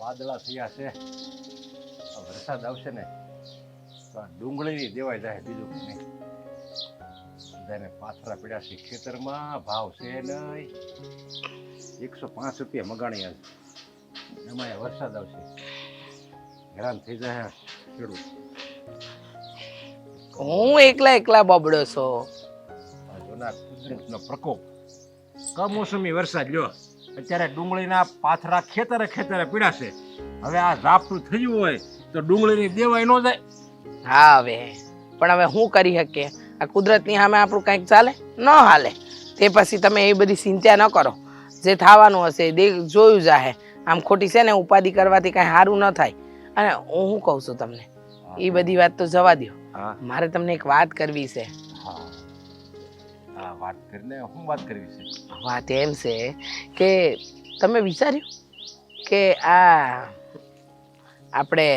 વાદળા થયા છે. વરસાદ આવશે ને તો આ ડુંગળીની દેવાય જાય, બીજું નહીં. બધાને પાથરા પડ્યા છે ખેતરમાં, ભાવ છે નહીં. 105 રૂપિયા મગાણી આજ. એમાં વરસાદ આવશે, હેરાન થઈ જાય ખેડૂત. હું એકલા બબડો છો. આ જોના કુદરતનો પ્રકોપ. કમોસમી વરસાદ લ્યો, અત્યારે ડુંગળીના પાથરા ખેતરે પીડાશે. હવે આ ઝાપટું થયું હોય તો ડુંગળીની દેવાય ન જાય. હા હવે પણ હવે શું કરી શકીએ? આ કુદરતની સામે આપણું કંઈક ચાલે ન હાલે. તે પછી તમે એ બધી ચિંતા ન કરો. જે થવાનું હશે જોયું જાહે. આમ ખોટી છે ને ઉપાધિ કરવાથી કાંઈ સારું ન થાય. અને હું શું કહું છું તમને, એ બધી વાત તો જવા દો. મારે તમને એક વાત કરવી છે. હા, વાત કરીને શું વાત કરવી છે? વાત એમ છે કે તમે વિચાર્યું કે આ આપણે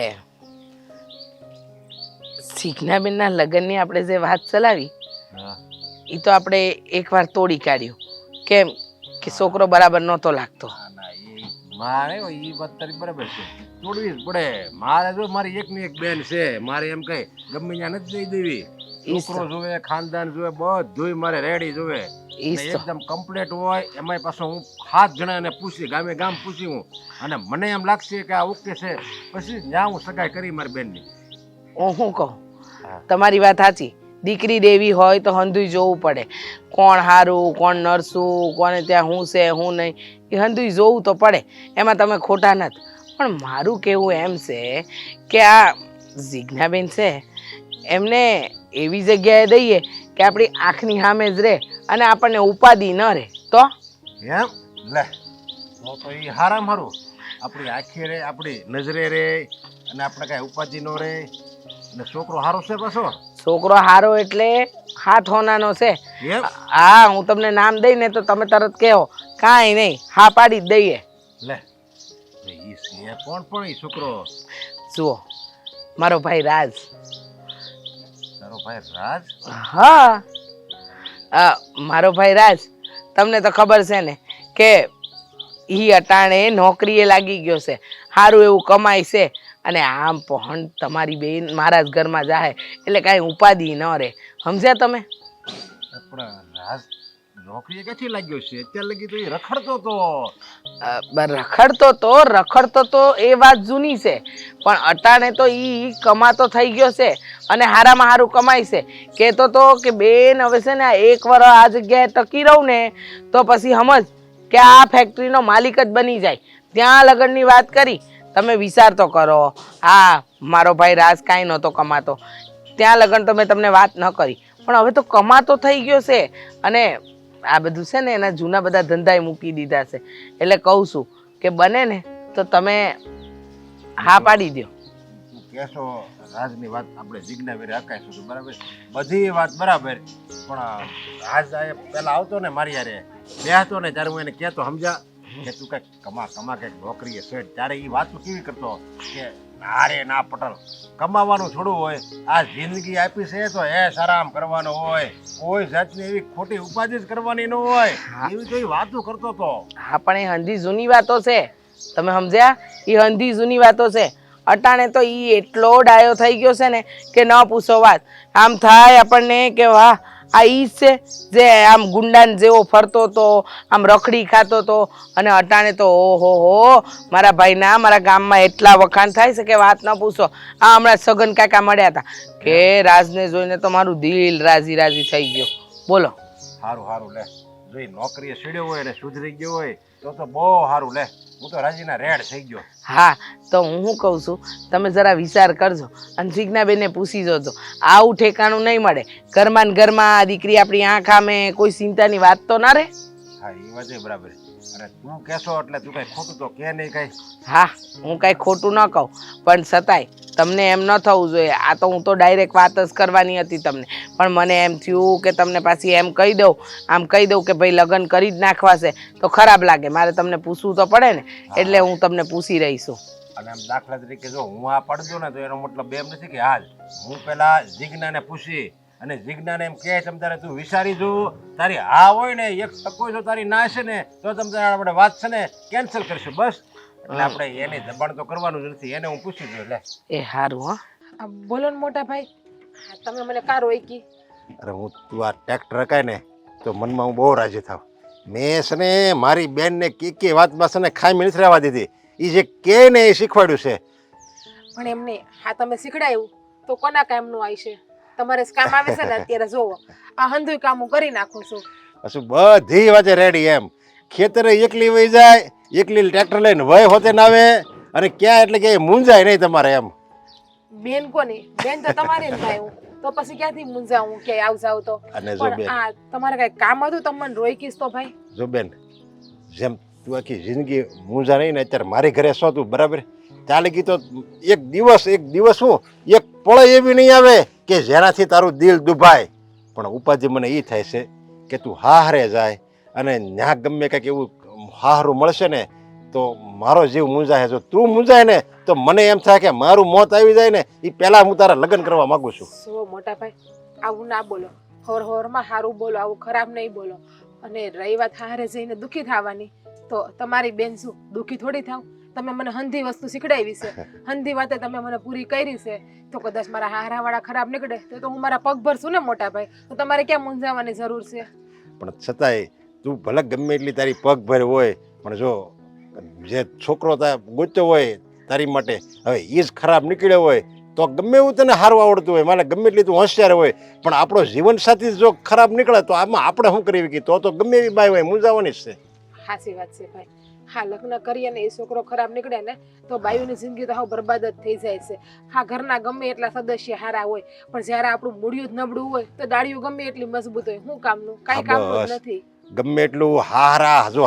શીખનાબેનના લગ્નની આપણે જે વાત ચલાવી એ તો આપણે એકવાર તોડી કાઢ્યું. કેમ કે છોકરો બરાબર નહોતો લાગતો. મારે એ વાત તારી બરાબર છે, તોડવી જ પડે. મારે જો મારી એકની એક બેન છે, મારે એમ કઈ ગમે ત્યાં નથી દઈ દેવી. છોકરો જોવે, ખાનદાન જોવે, બધું મારે રેડી જોવે, એકદમ કમ્પ્લીટ હોય. એમાંય પાછો હું 7 જણાને પૂછી, ગામ પૂછી હું, અને મને એમ લાગશે કે આ ઓકે છે, પછી જ્યાં હું સગાઈ કરી મારી બેનની. હું શું કહું, તમારી વાત સાચી. દીકરી દેવી હોય તો હંધુય જોવું પડે. કોણ સારું, કોણ નરસું, કોને ત્યાં શું છે શું નહીં, એ હંધુય જોવું તો પડે. એમાં તમે ખોટા નથી. પણ મારું કહેવું એમ છે કે આ જીજ્ઞાબેન છે એમને એવી જગ્યાએ દઈએ કે આપણી આંખની સામે જ રહે અને આપણને ઉપાધિ ન રહે. તો એમ લે તો એ હારામ હારું. આપણી આંખે રે, આપણી નજરે રે, અને આપણે કાંઈ ઉપાધિ ન રહે. અને છોકરો સારો છે પાછો. છોકરો સારો એટલે હાથ હોનાનો છે. એમ? હા, હું તમને નામ દઈ ને તો તમે તરત કહો કાંઈ નહીં, હા પાડી જ દઈએ. લે ઈ છે કોણ પણ ઈ છોકરો? જુઓ, મારો ભાઈ રાજ. તારો ભાઈ રાજ? હા, મારો ભાઈ રાજ. તમને તો ખબર છે ને કે ઈ અટાણે નોકરીએ લાગી ગયો છે, સારું એવું કમાય છે. અને આમ પણ તમારી બેન મારા જ ઘરમાં જાય એટલે કાંઈ ઉપાધિ ન રહે. સમજ્યા તમે? પણ રાજ નોકરીએ ક્યાંથી લાગ્યો છે? અત્યારે લગી તો એ રખડતો તો એ વાત જૂની છે. પણ અટાણે તો ઈ કમાતો થઈ ગયો છે અને હારામાં હારું કમાય છે. કહેતો તો કે બેન હવે છે ને 1 વર્ષ આ જગ્યાએ ટકી રહું ને તો પછી સમજ કે આ ફેક્ટરીનો માલિક જ બની જાય. ત્યાં લગ્નની વાત કરી. તમે વિચાર તો કરો. હા, મારો ભાઈ રાજ કાંઈ નહોતો કમાતો, ત્યાં લગ્ન તો મેં તમને વાત ન કરી. પણ હવે તો કમાતો થઈ ગયો છે અને આ બધું છે ને એના જૂના બધા ધંધાએ મૂકી દીધા છે. એટલે કહું છું કે બને ને તો તમે હા પાડી દો. તું કહેશો રાજની વાત આપણે જીજ્ઞાબેન હકાઈશું તો બરાબર, બધી વાત બરાબર. પણ રાજ પેલા આવતો ને મારી યારે બેહતો ને ત્યારે હું એને કહેતો, સમજા કે તું કંઈક કમા કંઈક નોકરીએ સેટ. ત્યારે એ વાત કેવી કરતો કે અરે ના પટેલ, કમાવાનું થોડું હોય, આ જિંદગી આપી છે તો આરામ કરવાનો હોય, કોઈ જાતની એવી ખોટી ઉપાધિ જ કરવાની ન હોય, એવી તો વાતો કરતો હતો. હા, પણ એ હંધી જૂની વાતો છે. તમે સમજ્યા? એ હંધી જૂની વાતો છે. અટાણે તો એ એટલો ડાયો થઈ ગયો છે ને કે ન પૂછો વાત. આમ થાય આપણને કે વાહ, આ ઈ છે જે આમ ગુંડાન જેવો ફરતો હતો, આમ રખડી ખાતો હતો. અને અટાણે તો ઓહો, મારા ભાઈના મારા ગામમાં એટલા વખાણ થાય છે કે વાત ન પૂછો. આ હમણાં સગન કાકા મળ્યા હતા કે રાજને જોઈને તો મારું દિલ રાજી થઈ ગયો. બોલો. સારું લે, જો નોકરીએ સીડ્યો હોય અને સુધરી ગયો હોય તો બહુ સારું લે. હું તો રાજીના રેડ થઈ ગયો. હા, તો હું શું કહું છું, તમે જરા વિચાર કરજો અને જીજ્ઞાબેનને પૂછી જોજો. આવું ઠેકાણું નહીં મળે. ઘરમાં દીકરી આપણી આંખ સામે, કોઈ ચિંતાની વાત તો ના રહે. હા, એ વાત બરાબર. અને તું કહેશો એટલે તું કઈ ખોટું તો કે નહીં કઈ. હા, હું કઈ ખોટું ન કહું, પણ છતાંય તમને એમ ન થવું જોઈએ. આ તો હું તો ડાયરેક્ટ વાત જ કરવાની હતી તમને, પણ મને એમ થયું કે તમને પાછી એમ કહી દઉં કે ભાઈ લગ્ન કરી જ નાખવા છે તો ખરાબ લાગે. મારે તમને પૂછવું તો પડે ને, એટલે હું તમને પૂછી રહી છું. અને આમ દાખલા તરીકે જો હું આ પડજો ને તો એનો મતલબ એમ નથી કે હાલ હું પેલા જીજ્ઞાને પૂછી અને જીજ્ઞાને એમ કહે તમ તારે તું વિચારી જો, તારી હા હોય ને એક ટકો જો તારી ના છે ને તો તમ તારે આપણે વાત છે ને કેન્સલ કરશું. બસ એટલે આપણે એની દબાણ તો કરવાનું જ નથી. એને હું પૂછી જોઉં. લે એ હારું હો. બોલો ને મોટા ભાઈ, તમે મને કાર રોકી. અરે હું તું આ ટ્રેક્ટર રખાય ને તો મનમાં હું બહુ રાજી થાવ. મેં છે ને મારી બેનને કે વાતમાં છે ને ખામી નથી રહેવા દીધી. એ જે કે ને એ શીખવાડ્યું છે. પણ એમને હા તમે શીખડાયું તો કોના કામનું આવશે? તમારે જ કામ આવે છે ને અત્યારે જોવો આ હંધુય કામ હું કરી નાખું છું. શું બધી વાતે રેડી એમ. ખેતરે એકલી વહી જાય, એકલી ટ્રેક્ટર લઈને વય હોતે ના આવે અને ક્યાં એટલે કે મૂંઝાય નહીં તમારે એમ. બેન કોની? બેન તો તમારી જ થાય. હું તો પછી ક્યાંથી મૂંઝાવું કે આવ જાવ તો? અને જો પણ બેન, આ તમારે કઈ કામ હતું તમે મને રોકીશ તો ભાઈ? જો બેન, જેમ તું આખી જિંદગી મૂંઝા નહીં ને અત્યારે મારી ઘરે છો તું બરાબર, ત્યાં લગી તો એક દિવસ શું એક પળ એવી નહીં આવે કે જેનાથી તારું દિલ દુભાય. પણ ઉપાધિ મને એ થાય છે કે તું હારે જાય અને ત્યાં ગમે કંઈક એવું હારું મળશે ને તો મારો જીવ મૂંઝાય. જો તું મૂંઝાય ને તો મને એમ થાય કે મારું મોત આવી જાય ને એ પહેલાં હું તારા લગ્ન કરવા માગું છું. શું મોટા ભાઈ આવું ના બોલો. હોરમાં સારું બોલો, આવું ખરાબ નહીં બોલો. અને રહી વાત હારે જઈને દુઃખી થવાની તો તમારી બેન શું દુઃખી થોડી થાવ? તમે મને હંધી વસ્તુ શીખડાવી છે, હંધી વાતે તમે મને પૂરી કરી છે, તો કદાચ મારા હારાવાળા ખરાબ નીકળે તો હું મારા પગ ભરશું ને મોટા ભાઈ. તો તમારે ક્યાં મૂંઝાવાની જરૂર છે? પણ છતાંય તું ભલે ગમે એટલી તારી પગ ભર હોય પણ જો જે છોકરો ગોત્યો હોય તારી માટે હવે એ જ ખરાબ નીકળ્યો હોય તો ગમે એવું તને સારું આવડતું હોય, મારે ગમે એટલી તું હોશિયાર હોય પણ આપણો જીવનસાથી જો ખરાબ નીકળે તો આમાં આપણે શું કરી શકીએ? તો ગમે એવી બાઈ હોય મૂંઝાવાની જ છે. સાચી વાત છે ભાઈ. હા, લગ્ન કરીએ ને એ છોકરો ખરાબ નીકળે ને તો બાયુની જિંદગી તો હાવ બરબાદ જ થઈ જાય છે. હા, ઘરના ગમે એટલા સદસ્ય હારા હોય પણ જ્યારે આપણું મૂળિયું જ નબળું હોય તો દાડિયું ગમે એટલી મજબૂત હોય શું કામનું? કાંઈ કામનું જ નથી. ગમે એટલું હારા જો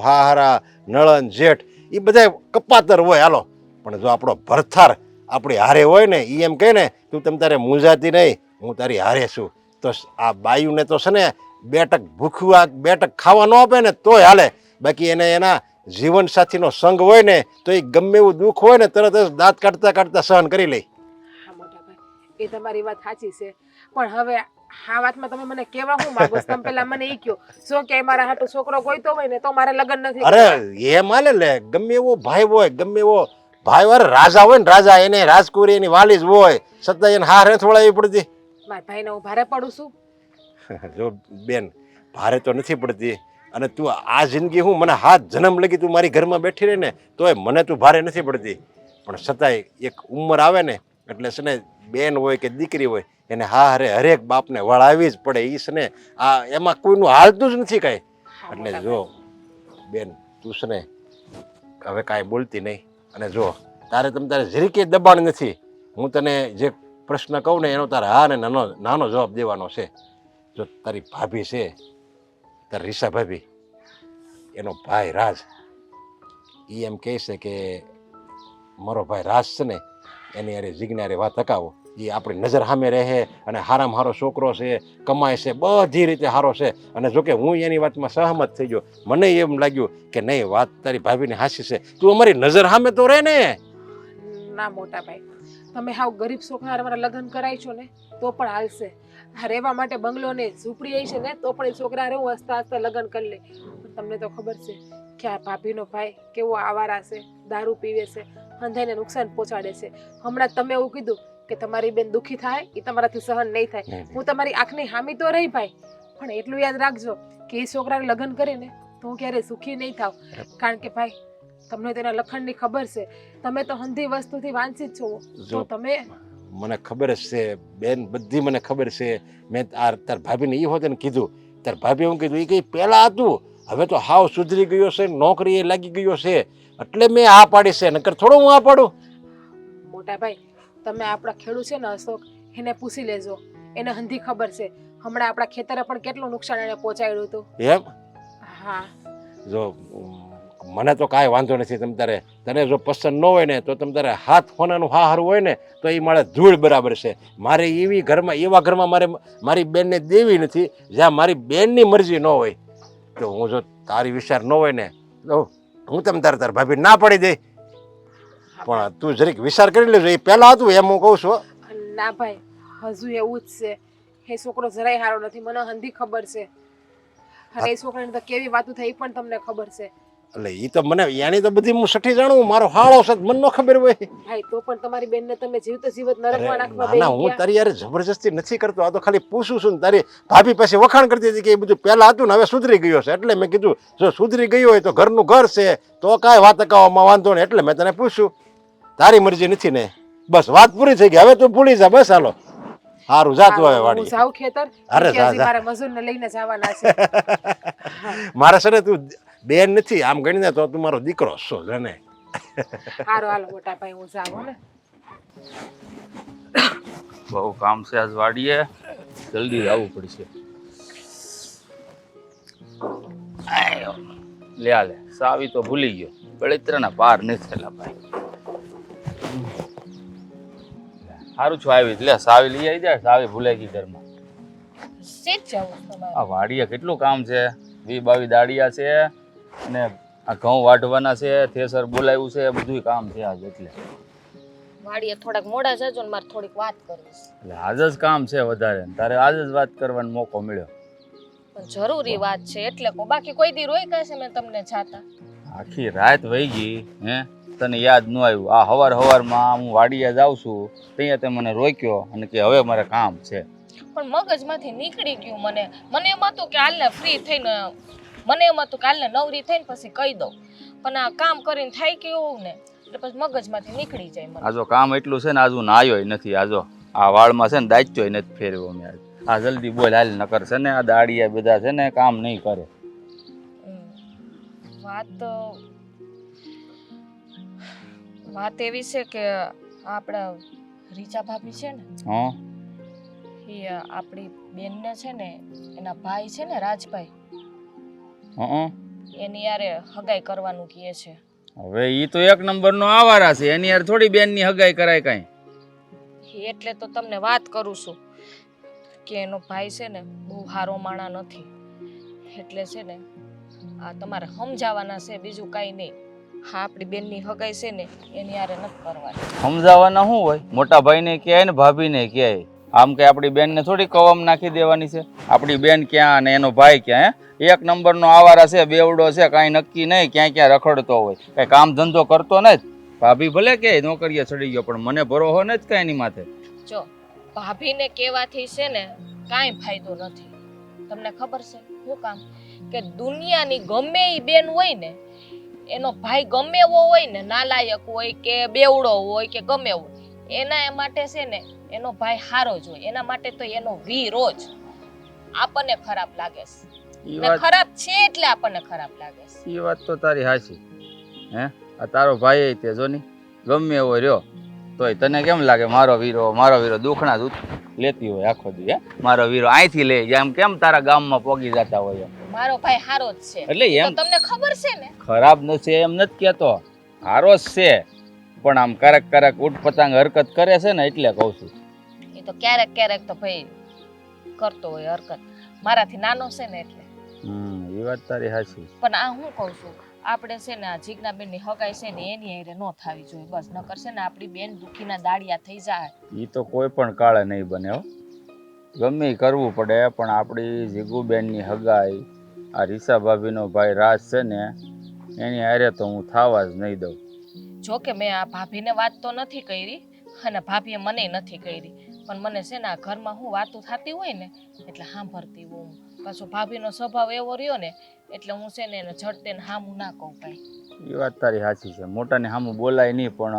હારા નળન જેઠ એ બધા કપાતર હોય હાલો, પણ જો આપણો ભરથાર આપણી હારે હોય ને એ એમ કહે ને તું તમ તારે મૂંઝાતી નહીં, હું તારી હારે છું, તો આ બાયુને તો છે ને 2 ટક ભૂખ્યું 2 ટક ખાવા ન આપે ને તોય હાલે. બાકી એને એના જીવન સાથીનો સંગ હોય ને તો એ ગમે એવું દુઃખ હોય ને તરત જ દાંત કાઢતા સહન કરી લે. હા મોટા ભાઈ, એ તમારી વાત સાચી છે પણ હવે આ વાતમાં તમે મને કેવા હું માંગો છો? તમે પેલા મને ઈ કહો શું કે મારા હાટુ છોકરો ગોઈતો હોય ને તો મારે લગ્ન નથી કરવા? અરે એ માલે લે, ગમે એવો ભાઈ હોય, ગમે એવો ભાઈ વાર રાજા હોય ને રાજા, એને રાજકુરી એની વાલી જ હોય છતાં એને હાર નથી વળાવી પડતી. મારા ભાઈને હું ભારે પડું છું? જો બેન, ભારે તો નથી પડતી અને તું આ જિંદગી હું મને હાથ જન્મ લગી તું મારી ઘરમાં બેઠી રહે ને તોય મને તું ભારે નથી પડતી. પણ છતાંય એક ઉંમર આવે ને એટલે છે ને બેન હોય કે દીકરી હોય એને હારે હરેક બાપને વળાવી જ પડે. ઈ છે ને આ એમાં કોઈનું હાલતું જ નથી કાંઈ. એટલે જો બેન તું છે ને હવે કાંઈ બોલતી નહીં અને જો તારે તારે જરીકે દબાણ નથી. હું તને જે પ્રશ્ન કહું ને એનો તારે હા ને નાનો જવાબ દેવાનો છે. જો તારી ભાભી છે, તારી રીસા ભાભી, એનો ભાઈ રાજ એ એમ કહે છે કે મારો ભાઈ રાજ છે ને એની અરે જીજ્ઞારે વાત હકાવો, એ આપણી નજર સામે રહે અને હારામાં હારો છોકરો છે, કમાય છે, બધી રીતે સારો છે. અને જોકે હું એની વાતમાં સહમત થઈ ગયો. મને એમ લાગ્યું કે નહીં વાત તારી ભાભીની હાસી છે, તું અમારી નજર સામે તો રહે ને. ના મોટા ભાઈ, તમે હાવ ગરીબ છોકરા મારા લગ્ન કરાય છો ને તો પણ હાલશે. આ રહેવા માટે બંગલો ને ઝૂંપડી આવી છે ને તો પણ એ છોકરા હું હસતા હસતા લગ્ન કરી લે. તમને તો ખબર છે કે આ ભાભીનો ભાઈ કેવો આવારા છે, દારૂ પીવે છે, હંધાઈને નુકસાન પહોંચાડે છે. હમણાં તમે એવું કીધું કે તમારી બેન દુઃખી થાય એ તમારાથી સહન નહીં થાય. હું તમારી આંખની હામી તો રહી ભાઈ, પણ એટલું યાદ રાખજો કે એ છોકરાને લગ્ન કરીને તો હું ક્યારેય સુખી નહીં થાવ. કારણ કે ભાઈ તમને તેના લખણની ખબર છે, તમે તો હંધી વસ્તુથી વાંચિત છો. તો તમે મને ખબર જ છે બેન, બધી મને ખબર છે. મેં તાર ભાભીને એ હોતે ને કીધું, તાર ભાભી એવું કીધું એ કંઈ પહેલાં હતું હવે તો હાવ સુધરી ગયો છે, નોકરી એ લાગી ગયો છે એટલે મેં આ પાડી છે, નકર થોડું હું આ પાડું. મોટા ભાઈ તમે આપણા ખેડૂત છે ને અશોક, એને પૂછી લેજો, એને હંધી ખબર છે. હમણાં આપણા ખેતરે પણ કેટલું નુકસાન એને પહોંચાડ્યું હતું. એમ? હા. જો મને તો કાંઈ વાંધો નથી. તને જો પસંદ ન હોય ને તો તારે હાથ હોનાનું હારું હોય ને તો એ મારે ધૂળ બરાબર છે. મારે એવા ઘરમાં મારી બેનને દેવી નથી જ્યાં મારી બેનની મરજી ન હોય. તો હું જો તારી વિચાર ન હોય ને તો હું તાર ભાભી ના પડી દઈ. પણ તું જરીક વિચાર કરી લેજો, એ પહેલાં હતું એમ હું કહું છું. ના ભાઈ, હજુ એવું જ છે. એ છોકરો જરાય સારો નથી, મને હંધી ખબર છે. અને એ છોકરાને તો કેવી વાતો થઈ પણ તમને ખબર છે. એટલે એ તો મને એની તો બધી હું સઠી જાણું, મારો હાળો છે મને ન ખબર હોય. ભાઈ તો પણ તમારી બેનને તમે જીવતે જીવત નરકમાં નાખવા ના ના, બેસી હું ગયા. તારી યાર જબરજસ્તી નથી કરતો, આ તો ખાલી પૂછું છું ને. તારી ભાભી પાસે વખાણ કરતી હતી કે એ બધું પહેલા હતું ને હવે સુધરી ગયો છે, એટલે મેં કીધું જો સુધરી ગયું હોય તો ઘરનું ઘર છે તો કાંઈ વાત અકાવવામાં વાંધો નહીં, એટલે મેં તને પૂછ્યું. તારી મરજી નથી ને, બસ વાત પૂરી થઈ ગઈ, હવે તું ભૂલી જા, બસ હાલો. સારું જાતું હવે હું વાડી. જાઉં ખેતર, અરે કે જા, હજી જા. મારે મજૂરને લઈને જવાના છે. મારા સરે તું બેન નથી, આમ ગણીને તો તું મારો દીકરો છો જાને. હારો હાલો મોટા ભાઈ હું જાઉં ને. બહુ કામ છે આજ વાડીએ, જલ્દી આવવું પડશે. આયો. લે આ લે, સાવી તો ભૂલી ગયો, બળિત્રના પાર નથી થયેલા ભાઈ. સારું છું આવી, લે સાવી લઈ આવી જાય, સાવી ભૂલાઈ ગઈ ઘરમાં. શેઠ જાવું તમારે? આ વાડીએ કેટલું કામ છે, 22 દાડિયા છે ને આ ઘઉં વાઢવાના છે, થેસર બોલાવ્યું છે, બધું કામ છે આજ. એટલે વાડીએ થોડાક મોડા જજો ને મારે થોડીક વાત કરવી છે. એટલે આજ જ કામ છે વધારે, તારે આજ જ વાત કરવાનો મોકો મળ્યો. પણ જરૂરી વાત છે એટલે કો, બાકી કોઈ દી રોઈ ગયા છે મેં તમને જાતા? આખી રાત વહી ગઈ, હે તને યાદ ન આવ્યું? આ હવારમાં હું વાડીએ જાઉં છું, ત્યાં તે મને રોક્યો અને કે હવે મારે કામ છે. પણ મગજમાંથી નીકળી ગયું. મને એમ હતું કે હાલને ફ્રી થઈને, મને એમ હતું કે હાલને નવરી થઈને પછી કહી દઉં, પણ આ કામ કરીને થાય કે એવું ને એટલે પછી મગજમાંથી નીકળી જાય મને. આ જો કામ એટલું છે ને, આજુ નાયો નથી, આજો આ વાળમાં છે ને દાચ્યો નથી ફેરવ્યો મેં આજ. આ જલ્દી બોલ હાલ, નકર છે ને આ દાડિયા બધા છે ને કામ નહીં કરે. વાત એવી છે કે આપણા રીચા ભાભી છે ને, હા એ આપણી બેનને છે ને એના ભાઈ છે ને રાજભાઈ, હા, એની યારે હગાઈ કરવાનું કહે છે. હવે ઈ તો એક નંબરનો આવારા છે, એની યાર થોડી બેનની હગાઈ કરાય કાંઈ. એટલે તો તમને વાત કરું છું કે એનો ભાઈ છે ને બહુ સારો માણા નથી, એટલે છે ને આ તમારે સમજાવવાના છે, બીજું કાંઈ નહીં. હા આપણી બેનની હગાઈ છે ને એની યારે નથી કરવાની. સમજાવવાના શું હોય, મોટા ભાઈને કહે ને ભાભીને કહે. આમ કે આપણી બેનને થોડી કવમ નાખી દેવાની છે? આપણી બેન ક્યાં અને એનો ભાઈ ક્યાં? હે એક નંબરનો આવારા છે, બેવડો છે, કાંઈ નક્કી નહીં, ક્યાં ક્યાં રખડતો હોય, કાંઈ કામ ધંધો કરતો નથી. ભાભી ભલે કે નોકરીએ ચડી ગયો, પણ મને ભરોસો નથી કાંઈ એની માથે. જો ભાભીને કહેવાથી છે ને કાંઈ ફાયદો નથી. તમને ખબર છે શું કામ? કે દુનિયાની ગમે એ બેન હોય ને, એનો ભાઈ ગમે એવો હોય ને, નાલાયક હોય કે બેવડો હોય કે ગમે હોય, એના માટે છે ને એનો ભાઈ હારો જ હોય. એના માટે તો એનો વીરો જ. આપણને ખરાબ લાગે છે ને, ખરાબ છે એટલે આપણને ખરાબ લાગે છે. એ વાત તો તારી હાચી. હે આ તારો ભાઈ તે જો ની ગમે એવો રહ્યો તોય તને કેમ લાગે મારો વીરો દુખણા દૂધ લેતી હોય આખો દી? હે મારો વીરો અહીંથી લે જેમ કેમ તારા ગામમાં પોગી જતા હોય? મારો ભાઈ હારો જ છે એટલે એમ તો તમને ખબર છે ને. ખરાબ નથી એમ નથી કહેતો, હારો જ છે, પણ આમ ક્યારેક ઉઠ પતાંગ હરકત કરે છે ને એટલે કહું છું. એ તો ક્યારેક તો ભાઈ કરતો હોય હરકત, મારાથી નાનો છે ને એટલે. એ વાત તારી હાચી. પણ આ હું કહું છું, આપણે છે ને આ જીજ્ઞાબેનની હગાઈ છે ને એની હારે ન થાવી જોઈએ બસ, નકર છે ને આપણી બેન દુખીના દાડિયા થઈ જાય. એ તો કોઈ પણ કાળે નહીં બને હો, ગમે ઈ કરવું પડે, પણ આપણી જીગુબેનની હગાઈ આ રીસા ભાભીનો ભાઈ રાજ છે ને એની હારે તો હું થાવા જ નહીં દઉં. જો કે મેં આ ભાભીને વાત તો નથી કરી અને ભાભીએ મને નથી કરી, પણ મને છે ને આ ઘરમાં હું વાતો થતી હોય ને એટલે સાંભળતી હું. પાછો ભાભીનો સ્વભાવ એવો રહ્યો ને એટલે હું છે ને એને ઝડતે ને હામું ના કહું કાંઈ. એ વાત તારી સાચી છે, મોટાને સામું બોલાય નહીં, પણ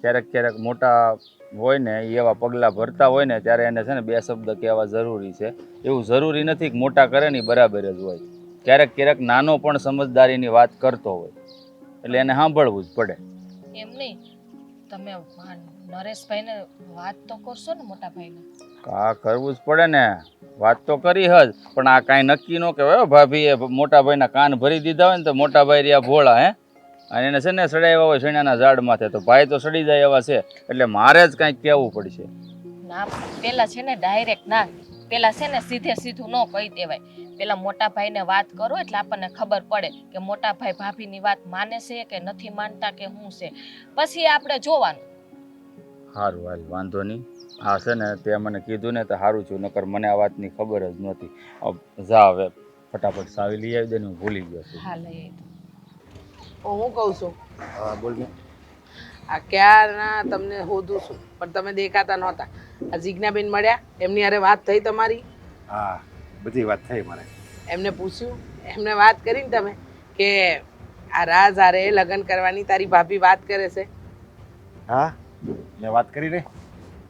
ક્યારેક મોટા હોય ને એ એવા પગલાં ભરતા હોય ને ત્યારે એને છે ને બે શબ્દ કહેવા જરૂરી છે. એવું જરૂરી નથી કે મોટા કરે ને બરાબર જ હોય, ક્યારેક નાનો પણ સમજદારીની વાત કરતો હોય એટલે એને સાંભળવું જ પડે. એમ નહીં, તમે નરેશભાઈને વાત તો કરશો ને મોટા ભાઈને? હા કરવું જ પડે ને, વાત તો કરી જ, પણ આ કાંઈ નક્કી ન કહેવાય. ભાભીએ મોટા ભાઈના કાન ભરી દીધા હોય ને તો મોટા ભાઈ રહ્યા ભોળા, હે અને એને છે ને સડાવ્યા હોય શેણાના ઝાડ માથે, તો ભાઈ તો સડી જાય એવા છે, એટલે મારે જ કાંઈક કહેવું પડશે. ના પેલા છે ને ડાયરેક્ટ ના, પેલા છે ને સીધું ન કહી દેવાય. પેલા મોટા ભાઈને વાત કરો એટલે આપણને ખબર પડે કે મોટા ભાઈ ભાભીની વાત માને છે કે નથી માનતા કે શું છે, પછી આપણે જોવાનું. સારું હાલ, વાંધો નહીં. હા છે ને તે મને કીધું ને તો સારું છું, નકર મને આ વાતની ખબર જ નહોતી. જા હવે ફટાફટ સાવી લઈ આવી દે ને, હું ભૂલી ગયો છું. હા લઈ હું કહું છું હા બોલ ને. આ ક્યારના તમને હોદું છું પણ તમે દેખાતા નહોતા. આ જીજ્ઞાબેન મળ્યા, એમની હારે વાત થઈ તમારી? હા બધી વાત થઈ મારે. એમને પૂછ્યું, એમને વાત કરીને તમે કે આ રાજ હારે લગ્ન કરવાની તારી ભાભી વાત કરે છે? હા મેં વાત કરી ને,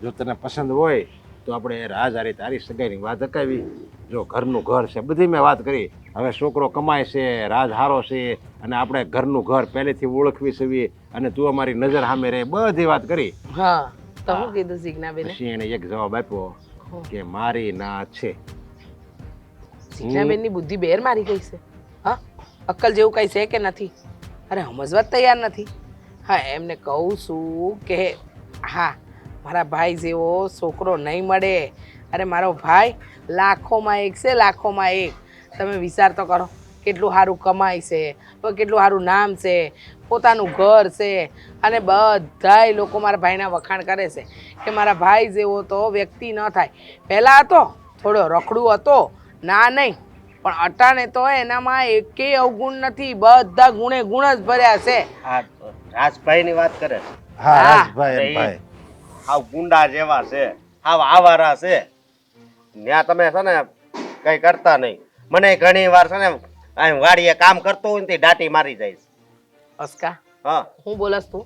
જો તને પસંદ હોય તો આપણે રાજ હારે તારી સગાઈની વાત અકાવી. જો ઘરનું ઘર છે બધી મેં વાત કરી. હવે છોકરો કમાય છે, રાજ હારો છે, અને આપણે ઘરનું ઘર પહેલેથી ઓળખવી છે, અને તું અમારી નજર સામે રહે, બધી વાત કરી. હા તો હું કીધું જીજ્ઞાબેને? પછી એને એક જવાબ આપ્યો કે મારી ના છે. જીજ્ઞાબેનની બુદ્ધિ બેર મારી ગઈ છે. હા અક્કલ જેવું કઈ છે કે નથી? અરે સમજવા જ તૈયાર નથી. હા એમને કહું છું કે હા મારા ભાઈ જેવો છોકરો નહીં મળે. અરે મારો ભાઈ લાખોમાં એક છે, લાખોમાં એક. તમે વિચાર તો કરો, કેટલું સારું કમાય છે, કેટલું સારું નામ છે, પોતાનું ઘર છે, અને બધાય લોકો મારા ભાઈના વખાણ કરે છે કે મારા ભાઈ જેવો તો વ્યક્તિ ન થાય. પહેલાં હતો થોડો રખડું હતો, ના નહીં, પણ અટાણે તો એનામાં એકેય અવગુણ નથી, બધા ગુણે ગુણ જ ભર્યા છે. આ રાજભાઈની વાત કરે છે. હા હા. રાજભાઈ એમ ભાઈ. હાવ ગુંડા જેવા છે, હાવ આવારા છે. ત્યાં તમે છે ને કઈ કરતા નહીં. મને ઘણી વાર છે ને અહીં વાડીએ કામ કરતો હોય ને તે દાટી મારી જાય છે. અસ્કા હા હું બોલસ તું?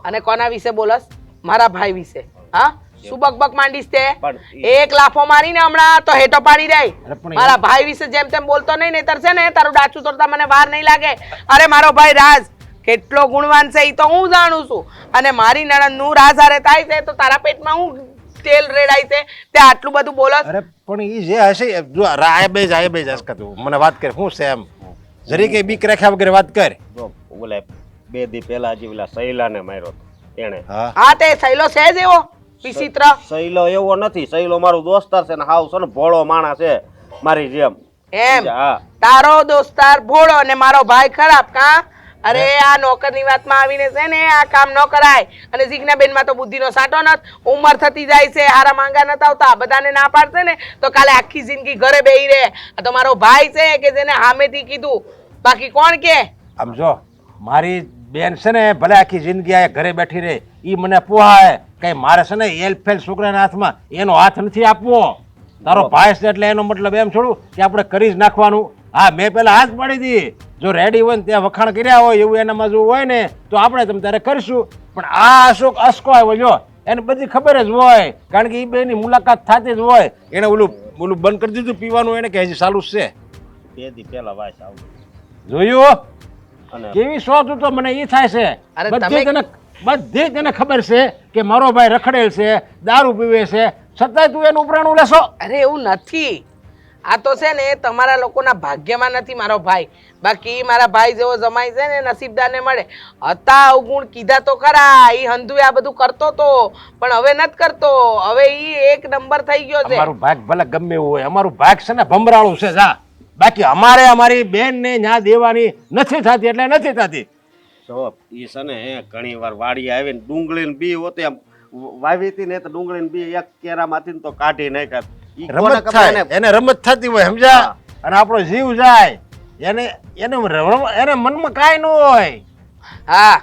અને કોના વિશે બોલસ? મારા ભાઈ વિશે. હા શું બકબક માંડીશ તે? પણ એક લાફો મારીને હમણાં તો હેઠો પાડી દે. અરે પણ મારા ભાઈ વિશે જેમ તેમ બોલતો નહીં, નહીતર છે ને તારું ડાચું તોડતા મને વાર નહીં લાગે. અરે મારો ભાઈ રાજ કેટલો ગુણવાન છે એ તો હું જાણું છું, અને મારી નણંદનું રાજ હારે થાય છે તો તારા પેટમાં હું તેલ રેડાય છે તે આટલું બધું બોલસ? અરે પણ એ જે હશે, જો આ બે જ હસકા તું મને વાત કર શું છે એમ, જરી કઈ બીક રાખ્યા વગર વાત કર. જો ઓલા 2 દી પહેલા હજી ઓલા સૈલાને માર્યો હતો તેણે. હા હા તે સહેલો છે જ એવો વિચિત્ર. સૈલો એવો નથી, સૈલો મારો દોસ્તાર છે ને હાવ છે ને ભોળો માણસ છે મારી જેમ. એમ હા તારો દોસ્તાર ભોળો અને મારો ભાઈ ખરાબ કા? અરે આ નોકરની વાતમાં આવીને છે ને આ કામ ન કરાય. અને જીજ્ઞાબેનમાં તો બુદ્ધિનો સાટો નથ, ઉંમર થતી જાય છે, હારા માંગા નતા આવતા, બધાને ના પાડશે ને તો કાલે આખી જિંદગી ઘરે બેહી રહે. આ તો મારો ભાઈ છે કે જેને સામેથી કીધું, બાકી કોણ કે? આમ જો મારી બેન છે ને ભલે આખી જિંદગી આ ઘરે બેઠી રહે, એ મને પોહાય. કઈ મારે છે ને એલફેલ છોકરાના હાથમાં એનો હાથ નથી આપવો. તારો ભાઈ છે એટલે એનો મતલબ એમ છોડું કે આપણે કરી જ નાખવાનું. હા મેં પેલા હાથ પાડી દી, જો રેડી હોય ને ત્યાં વખાણ કર્યા હોય એવું એનામાં જો હોય ને તો આપણે તમ તારે કરશું. પણ આ અશોક અસકો આવ્યો જો એને બધી ખબર જ હોય, કારણ કે એ બેની મુલાકાત થતી જ હોય. એને ઓલું બંધ કરી દીધું પીવાનું, એને કે હજી ચાલુ જ છે. 2 દી પહેલા વાસ આવું જોયું અને કેવી શોખ તો મને એ થાય છે. અરે બધી તેને ખબર છે કે મારો ભાઈ રખડેલ છે, દારૂ પીવે છે, છતાંય તું એનું ઉપરાણું લેશો? અરે એવું નથી, આ તો છે ને તમારા લોકોના ભાગ્યમાં નથી મારો ભાઈ. બાકી મારા ભાઈ જેવો જમાઈ છે ને નસીબદારને મળે. હતા અવગુણ કીધા તો ખરા, ઈ હંધુએ આ બધું કરતો તો પણ હવે નથી કરતો. હવે ઈ એક નંબર થઈ ગયો છે. અમારું ભાગ ભલે ગમે એવું હોય, અમારું ભાગ છે ને ભમરાળું છે જા. બાકી અમારે અમારી બેન ને ન્યા દેવાની નથી થતી એટલે નથી થતી. જો ઈ છે ને ઘણી વાર વાડીએ આવીને ડુંગળીને બી હોતે આમ વાવી હતી ને તો ડુંગળીને બી એક કેરામાંથી તો કાઢી નાખ્યા. ઈ કોને રમત ખબર થાય, એને રમત થતી હોય સમજા, અને આપણો જીવ જાય એને મનમાં કાંઈ ન હોય. હા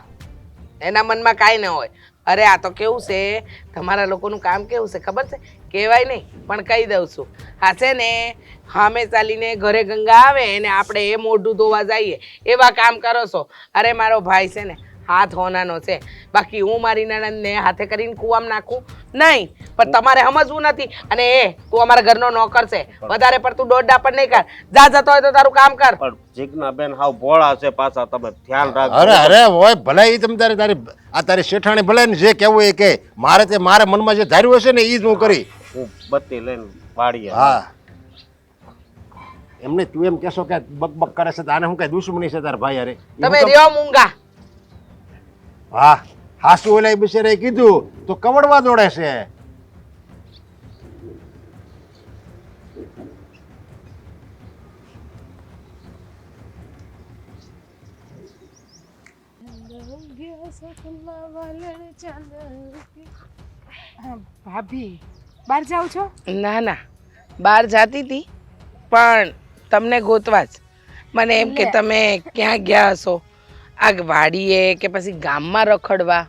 એના મનમાં કાંઈ ન હોય. અરે આ તો કેવું છે તમારા લોકોનું કામ, કેવું છે ખબર છે? કહેવાય નહીં પણ કહી દઉં છું. હા છે ને સામે ચાલીને ઘરે ગંગા આવે ને આપણે એ મોઢું ધોવા જઈએ એવા કામ કરો છો. અરે મારો ભાઈ છે ને હાથ હોનાનો છે, બાકી હું મારી નણંદને હાથે કરીને કૂવામાં નાખું નહીં. પણ તમારે સમજવું નથી. અને એ તું અમારા ઘરનો નોકર છે, વધારે પડતું દોડડા પણ નહીં કર. જા જતો હોય તો તારું કામ કર. પણ જીજ્ઞા બેન હાવ ભોળા છે પાછા, તમે ધ્યાન રાખજો. અરે હોય ભલે એ તમ તારે તારી શેઠાણી ભલે ને જે કહેવું એ કે મારે મનમાં જે ધાર્યું હશે ને એ જ હું કરી. હું બત્તી લઈને વાડીએ. હા એમને તું એમ કહેશો કે બકબક કરે છે તો આને હું કઈ દુશ્મની છે તારા ભાઈ અરે? તમે રહ્યો મૂંગા. હા હાસુ ઓલા બિચારે કીધું તો કવડવા દોડે છે. ભાભી બહાર જાઓ છો? ના ના બહાર જાતી હતી પણ તમને ગોતવા જ. મને એમ કે તમે ક્યાં ગયા હશો. આ વાડીએ કે પછી ગામમાં રખડવા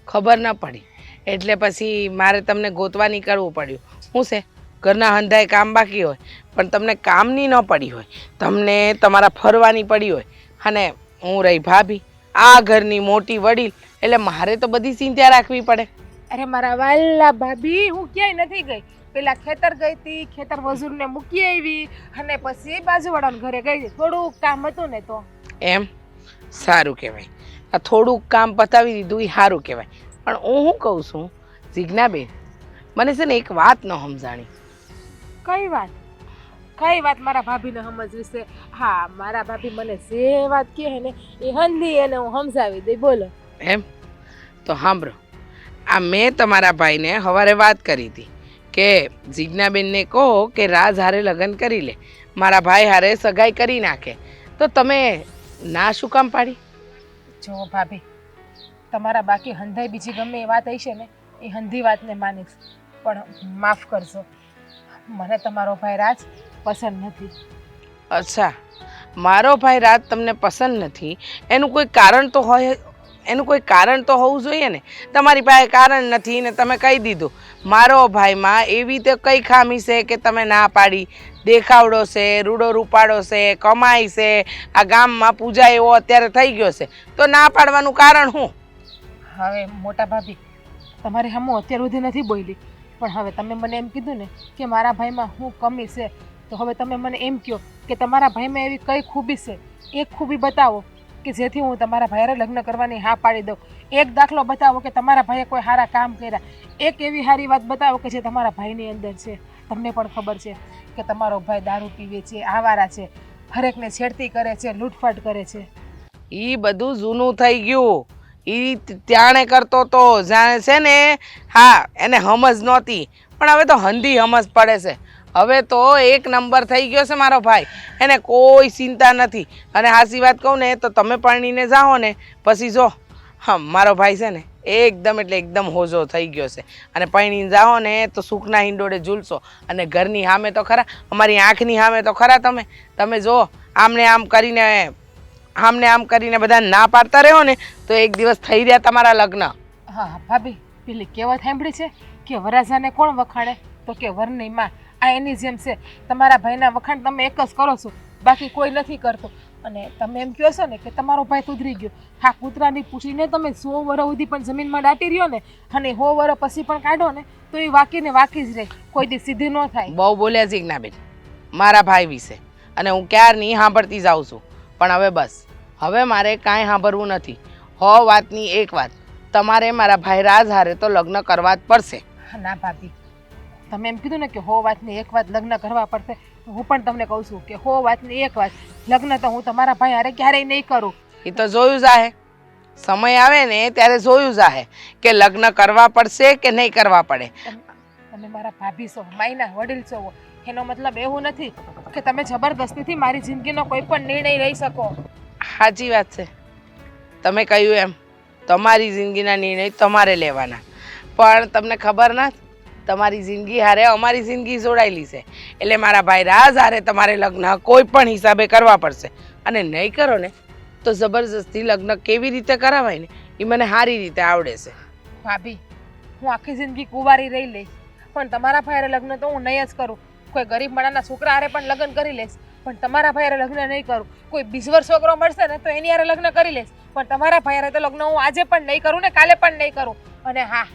ખબર ન પડી, એટલે પછી મારે તમને ગોતવા નીકળવું પડ્યું. શું છે, ઘરના હંધાય કામ બાકી હોય પણ તમને કામની ન પડી હોય, તમને તમારા ફરવાની પડી હોય. અને હું રહી ભાભી, આ ઘરની મોટી વડીલ, એટલે મારે તો બધી ચિંતા રાખવી પડે. અરે મારા વાલા ભાભી, હું ક્યાંય નથી ગઈ. પેલા ખેતર ગઈ હતી, ખેતર મજૂરને મૂકી આવી અને પછી બાજુવાળાના ઘરે ગઈ હતી. થોડું કામ હતું ને તો. એમ? સારું કહેવાય. આ થોડુંક કામ પતાવી દીધું એ સારું કહેવાય. પણ હું શું કહું છું જીજ્ઞાબેન, મને છે ને એક વાત ન સમજાણી. કઈ વાત? કઈ વાત મારા ભાભીને સમજવી છે? હા, મારા ભાભી મને જે વાત કહે ને એ હંધી એને હું સમજાવી દઈ. બોલો. એમ? તો સાંભળો, આ મેં તમારા ભાઈને સવારે વાત કરી હતી કે જીજ્ઞાબેનને કહો કે રાજ હારે લગ્ન કરી લે, મારા ભાઈ હારે સગાઈ કરી નાખે. તો તમે ના શું કામ પાડી? જો ભાભી, તમારા બાકી હંધાઈ બીજી ગમે એ વાત હશે ને એ હંધી વાતને માનીશ, પણ માફ કરજો, મને તમારો ભાઈ રાજ પસંદ નથી. અચ્છા, મારો ભાઈ રાજ તમને પસંદ નથી, એનું કોઈ કારણ તો હોય, એનું કોઈ કારણ તો હોવું જોઈએ ને. તમારી પાસે કારણ નથી ને તમે કહી દીધું. મારો ભાઈમાં એવી તો કઈ ખામી છે કે તમે ના પાડી? દેખાવડો છે, રૂડો રૂપાડો છે, કમાઈ છે, આ ગામમાં પૂજા એવો અત્યારે થઈ ગયો છે, તો ના પાડવાનું કારણ શું? હવે મોટા ભાભી, તમારે હમું અત્યાર સુધી નથી બોલી, પણ હવે તમે મને એમ કીધું ને કે મારા ભાઈમાં શું કમી છે, તો હવે તમે મને એમ કહો કે તમારા ભાઈમાં એવી કઈ ખૂબી છે, એક ખૂબી બતાવો કે જેથી હું તમારા ભાઈને લગ્ન કરવાની હા પાડી દઉં. એક દાખલો બતાવો કે તમારા ભાઈએ કોઈ સારા કામ કર્યા. એક એવી સારી વાત બતાવો કે જે તમારા ભાઈની અંદર છે. તમને પણ ખબર છે કે તમારો ભાઈ દારૂ પીવે છે, આવારા છે, હરેકને છેડતી કરે છે, લૂંટફાટ કરે છે. એ બધું જૂનું થઈ ગયું. એ ત્યાણે કરતો તો જાણે છે ને, હા, એને સમજ નહોતી, પણ હવે તો હંધી સમજ પડે છે. હવે તો એક નંબર થઈ ગયો છે મારો ભાઈ, એને કોઈ ચિંતા નથી. અને હાચી વાત કહું ને તો તમે પરણીને જાઓ ને પછી જો, હા, મારો ભાઈ છે ને એકદમ એટલે એકદમ હોજો થઈ ગયો છે. અને પરણીને જાઓ ને તો સુખના હિંડોળે ઝૂલશો. અને ઘરની સામે તો ખરા, અમારી આંખની સામે તો ખરા. તમે જો આમને આમ કરીને બધા ના પાડતા રહ્યો ને તો એક દિવસ થઈ રહ્યા તમારા લગ્ન. હા ભાભી, પેલી કહેવત સાંભળી છે કે વરરાજાને કોણ વખાણે? તો કે વરની માં. આ એની જેમ છે. તમારા ભાઈના વખાણ તમે એક જ કરો છો, બાકી કોઈ નથી કરતો. અને તમે એમ કહો છો ને કે તમારો ભાઈ સુધરી ગયો. હા, કૂતરાની પૂછીને તમે 100 વર્ષ સુધી પણ જમીનમાં દાટી રહ્યો ને અને 100 વર્ષ પછી પણ કાઢો ને તો એ વાકીને વાકી જ રહે, કોઈ દી સીધી ન થાય. બહુ બોલ્યા જીજ્ઞાબેન મારા ભાઈ વિશે, અને હું ક્યારની સાંભળતી જાઉં છું. પણ હવે બસ, હવે મારે કાંઈ સાંભળવું નથી. વાતની એક વાત, તમારે મારા ભાઈ રાજ હારે તો લગ્ન કરવા જ પડશે. ના ભાભી, તમે એમ કીધું ને કે વાતની એક વાત લગ્ન કરવા પડશે, હું પણ તમને કહું છું કે વાતની એક વાત લગ્ન તો હું તમારા ભાઈ હારે ક્યારેય નહીં કરું. એ તો જોયું જાહે, સમય આવે ને ત્યારે જોયું જાહે કે લગ્ન કરવા પડશે કે નહીં કરવા પડે. તમે મારા ભાભી છો, માયના વડીલ છો, એનો મતલબ એવું નથી કે તમે જબરદસ્તીથી મારી જિંદગીનો કોઈ પણ નિર્ણય લઈ શકો. સાચી વાત છે, તમે કહ્યું એમ, તમારી જિંદગીના નિર્ણય તમારે લેવાના. પણ તમને ખબર નથી, તમારી જિંદગી હારે અમારી જિંદગી જોડાયેલી છે. એટલે મારા ભાઈ રાજ હારે તમારે લગ્ન કોઈ પણ હિસાબે કરવા પડશે. અને નહીં કરો ને તો જબરજસ્તી લગ્ન કેવી રીતે કરાવાય ને એ મને સારી રીતે આવડે છે. ભાભી, હું આખી જિંદગી કુંવારી રહી લઈશ, પણ તમારા ભાઈ હારે લગ્ન તો હું નહીં જ કરું. કોઈ ગરીબ માણાના છોકરા હારે પણ લગ્ન કરી લઈશ, પણ તમારા ભાઈ હારે લગ્ન નહીં કરું. કોઈ બીજવર છોકરો મળશે ને તો એની હારે લગ્ન કરી લઈશ, પણ તમારા ભાઈ હારે તો લગ્ન હું આજે પણ નહીં કરું ને કાલે પણ નહીં કરું. અને હા,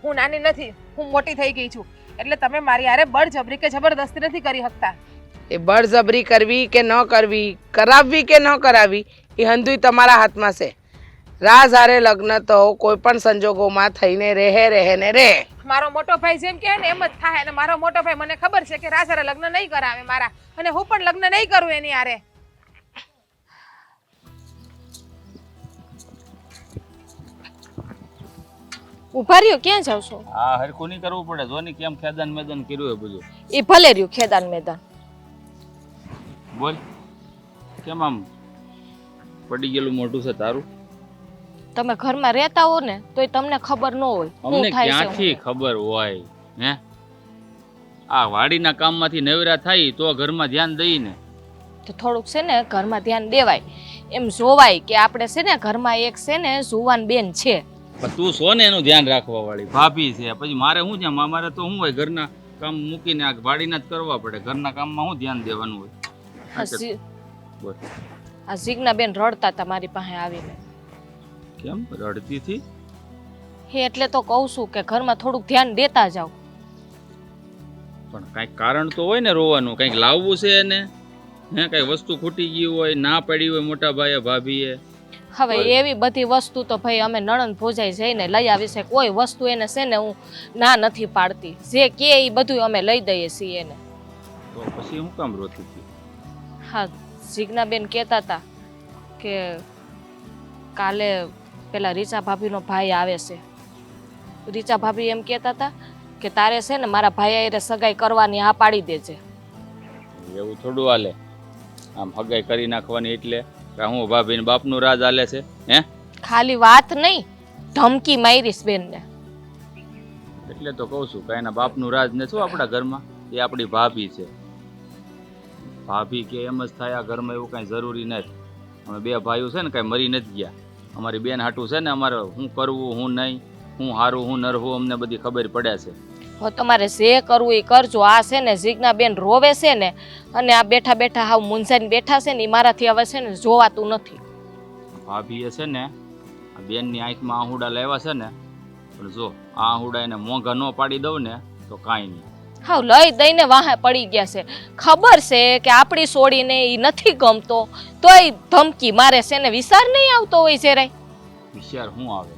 હું નાની નથી, હું મોટી થઈ ગઈ છું, એટલે તમે મારી હારે બળજબરી કે જબરદસ્તી નથી કરી શકતા. એ બળજબરી કરવી કે ન કરવી, કરાવવી કે ન કરાવવી, એ હંધુય તમારા હાથમાં છે. રાજ હારે લગ્ન તો કોઈ પણ સંજોગોમાં થઈને રહે ને રહે. મારો મોટો ભાઈ જેમ કહે ને એમ જ થાય. અને મારો મોટો ભાઈ મને ખબર છે કે રાજ હારે લગ્ન નહીં કરાવે મારા, અને હું પણ લગ્ન નહીં કરું એની હારે. ઉભા રહ્યો, ક્યાં જાવ છો? હા, હરખું નહીં કરવું પડે. જોની કેમ ખેદાન મેદાન કર્યું એ બધું. એ ભલે રહ્યું ખેદાન મેદાન. બોલ, કેમ આમ પડી ગયેલું મોઢું છે તારું? તમે ઘરમાં રહેતા હો ને તોય તમને ખબર ન હોય અમને શું થાય છે. ક્યાંથી ખબર હોય? હે, આ વાડીના કામમાંથી નવરા થાય તો ઘરમાં ધ્યાન દઈ ને. તો થોડુંક છે ને ઘરમાં ધ્યાન દેવાય, એમ જોવાય કે આપણે છે ને ઘરમાં એક છે ને જુવાન બેન છે. પણ તું છો ને એનું ધ્યાન રાખવા વાળી ભાભી છે, પછી મારે શું છે, મારે તો શું હોય, ઘરના કામ મૂકીને આ વાડીના જ કરવા પડે, ઘરના કામમાં શું ધ્યાન દેવાનું હોય. આ જી- બોલ. આ જીજ્ઞા બેન રડતા હતા મારી પાસે આવીને. કેમ રડતી હતી? હે એટલે તો કહું છું કે ઘરમાં થોડુંક ધ્યાન દેતા જાઓ. પણ કાંઈક કારણ તો હોય ને રોવાનું, કંઈક લાવવું છે એને, હે કાંઈ વસ્તુ ખૂટી ગઈ હોય, ના પડી હોય મોટા ભાઈએ ભાભીએ. હવે એવી બધી વસ્તુ તો ભાઈ અમે નણંદ ભોજાઈ જઈને લઈ આવી છે, કોઈ વસ્તુ એને છે ને હું ના નથી પાડતી, જે કે એ બધું અમે લઈ દઈએ છીએ એને. તો પછી હું કામ રોતી હતી? હા, જીજ્ઞાબેન કહેતા હતા કે કાલે પેલા રીચા ભાભીનો ભાઈ આવે છે. રીચા ભાભી એમ કહેતા હતા કે તારે છે ને મારા ભાઈ હારે સગાઈ કરવાની આ પાડી દેજે. એવું થોડું હાલે, આમ હગાઈ કરી નાખવાની એટલે કે હું ભાભીને બાપનું રાજ હાલે છે? હે ખાલી વાત નહીં, ધમકી મારીશ બેનને. એટલે તો કહું છું કે એના બાપનું રાજ ને શું આપણા ઘરમાં, એ આપણી ભાભી છે. ભાભી કે એમ જ થાય આ ઘરમાં, એવું કાંઈ જરૂરી નથી. અમે બે ભાઈઓ છે ને કાંઈ મરી નથી ગયા. અમારી બેન હાટું છે ને અમારે શું કરવું હું નહીં, હું હારું હું નરવું અમને બધી ખબર પડે છે. હવે તમારે જે કરવું એ કરજો. આ છે ને જીજ્ઞા બેન રોવે છે ને, અને આ બેઠા બેઠા હાવ મૂંઝાઈને બેઠા છે ને, એ મારાથી હવે છે ને જોવાતું નથી. ભાભીએ છે ને આ બેનની આંખમાં આહુડા લાવ્યા છે ને, પણ જો આ આહુડા એને મોંઘા ન પાડી દઉં ને તો કાંઈ નહીં. હાવ લઈ દઈને વાહે પડી ગયા છે. ખબર છે કે આપણી છોડીને એ નથી ગમતો, તોય ધમકી મારે છે ને. વિચાર નહીં આવતો હોય જરાય? વિચાર શું આવે,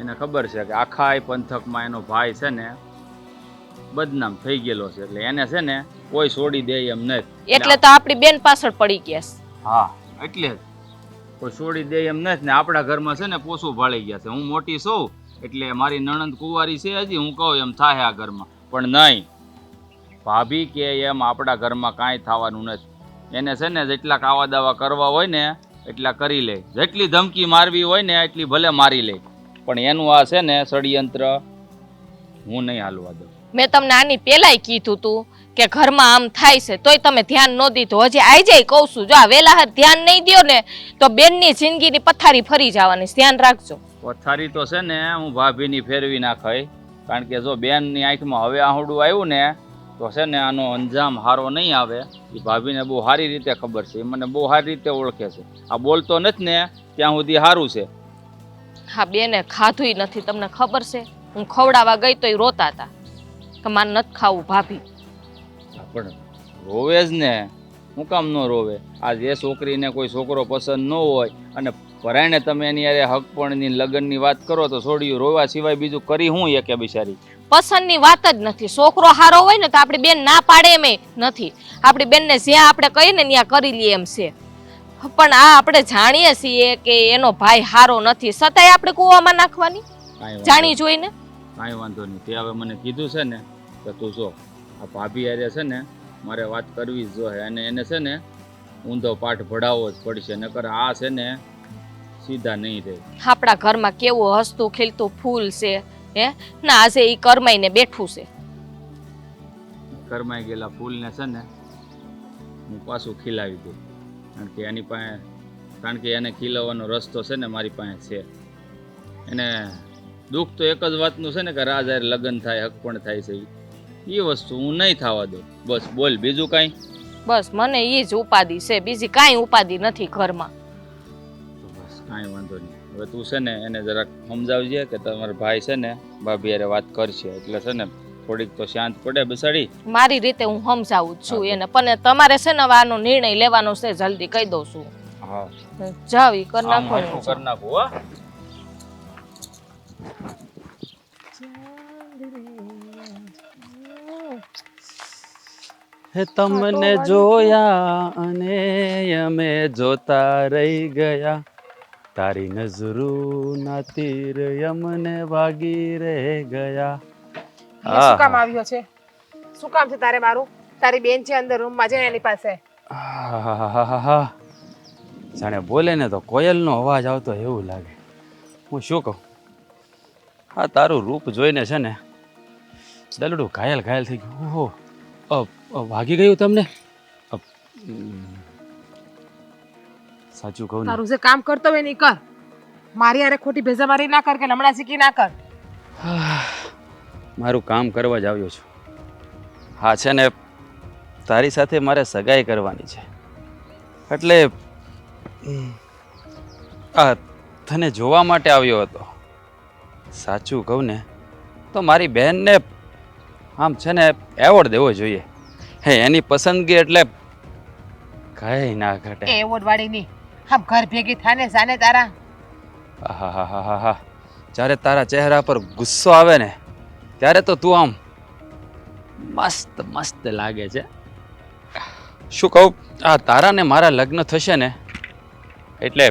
એને ખબર છે કે આખા એ પંથકમાં એનો ભાઈ છે ને બદનામ થઈ ગયેલો છે, એટલે એને છે ને કોઈ છોડી દે એમ નથી. એટલે તો આપણી બેન પાછળ પડી ગયા છે. હા, એટલે જ કોઈ છોડી દે એમ નથી ને. આપણા ઘરમાં છે ને પોસું ભાળી ગયા છે. હું મોટી છું એટલે મારી નણંદ કુંવારી છે હજી, હું કહું એમ થાય આ ઘરમાં, પણ નહીં. ભાભી કે એમ આપણા ઘરમાં કાંઈ થવાનું નથી. એને છે ને જેટલા કાવા દાવા કરવા હોય ને એટલા કરી લે, જેટલી ધમકી મારવી હોય ને એટલી ભલે મારી લે, પણ એનું આ છે ને ષડયંત્ર હું નહીં હાલવા દઉં. મેં તમને આની પેલાય કીધું તું કે ઘરમાં આમ થાય છે, તોય તમે ધ્યાન ન દીધું. હજી આઈ જાય કહું છું, જો આ વેલાહર ધ્યાન નહીં દ્યો ને તો બેનની જિંદગીની પથારી ફરી જવાની, ધ્યાન રાખજો. પથારી તો છે ને હું ભાભીની ફેરવી નાખાય, કારણ કે જો બેનની આંખમાં હવે આહુડું આવ્યું ને તો છે ને આનો અંજામ સારો નહીં આવે. એ ભાભીને બહુ સારી રીતે ખબર છે, એ મને બહુ સારી રીતે ઓળખે છે. આ બોલતો નથી ને ત્યાં સુધી સારું છે. હા, બેને ખાધુંય નથી, તમને ખબર છે. હું ખવડાવવા ગઈ તો એ રોતા હતા કે મારે નથી ખાવું ભાભી. પણ રોવે જ ને, હું કામ ન રોવે? આ જે છોકરીને કોઈ છોકરો પસંદ ન હોય અને પરાયણે તમે એની યારે હકપણની લગ્નની વાત કરો તો છોડ્યું રોવા સિવાય બીજું કરી હું એ કે બિચારી? પસંદની વાત જ નથી. છોકરો હારો હોય ને તો આપણી બેન ના પાડે એમ નથી. આપણી બેનને જ્યાં આપણે કહીએ ને ત્યાં કરી લઈએ એમ છે. પણ આ આપણે જાણીએ છીએ કે એનો ભાઈ હારો નથી, છતાંય આપણે કૂવામાં નાખવાની જાણી જોઈને? કાંઈ વાંધો નહીં. તે હવે મને કીધું છે ને કે તું જો આ ભાભી હારે છે ને મારે વાત કરવી જ જોઈએ, અને એને છે ને ઊંધો પાઠ ભણાવવો જ પડશે, નકર આ છે ને સીધા નહીં રહે. આપણા ઘરમાં કેવું હસતું ખીલતું ફૂલ છે, હે ના આજે એ કરમાઈને બેઠું છે. કરમાઈ ગયેલા ફૂલને છે ને હું પાછું ખીલાવી દઉં, કારણ કે એને ખીલવવાનો રસ્તો છે ને મારી પાસે છે. એને દુઃખ તો એક જ વાતનું છે ને કે રાજ હારે લગ્ન થાય, હક પણ થાય છે. એ વસ્તુ હું નહીં થવા દઉં. બસ બોલ, બીજું કાંઈ? બસ મને એ જ ઉપાધિ છે, બીજી કાંઈ ઉપાધિ નથી ઘરમાં. તો બસ કાંઈ વાંધો નહીં. હવે તું છે ને એને જરાક સમજાવજે કે તમારો ભાઈ છે ને ભાભી હારે વાત કરશે, એટલે છે ને થોડીક તો શાંત પડે બસાડી. મારી રીતે હું સમજાવું જ છું એને, પણ તમારે છે ને હવે આનો નિર્ણય લેવાનો છે, જલ્દી કહી દઉં છું. હા, જાવ ઈ કર આમ નાખો. હાથું કરી નાખું હો. હે તમને જોયા અને અમે જોતા રહી ગયા, તારી નજરૂના તીર અમને વાગી રે ગયા. અહીંયા શું કામ આવ્યો છે? શું કામ છે તારે મારું? તારી બેન છે અંદર રૂમમાં, જઈને એની પાસે. આહાહાહા. જાણે બોલે ને તો કોયલનો અવાજ આવતો એવું લાગે. હું શું કહું, હા તારું રૂપ જોઈને છે ને દલડું ઘાયલ ઘાયલ થઈ ગયું. ઓહો, વાગી ગયું તમને? સાચું કહું ને તારું જે કામ કરતો હોય ને ઈ કર. મારી હારે ખોટી ભેજામારી ના કર કે લમણા શીખી ના કર. મારું કામ કરવા જ આવ્યો છું. હા છે ને તારી સાથે મારે સગાઈ કરવાની છે એટલે આ તને જોવા માટે આવ્યો હતો. સાચું કહું ને તો મારી બહેનને આમ છે ને એવોર્ડ દેવો જોઈએ. હે એની પસંદગી એટલે કઈ ના ઘટે. એ એવોર્ડ વાળી નહીં. આમ ઘર ભેગી થાને જાને તારા. આહાહાહાહા. જ્યારે તારા ચહેરા પર ગુસ્સો આવે ને ત્યારે તો તું આમ મસ્ત મસ્ત લાગે છે. શું કહું, આ તારા ને મારા લગ્ન થશે ને એટલે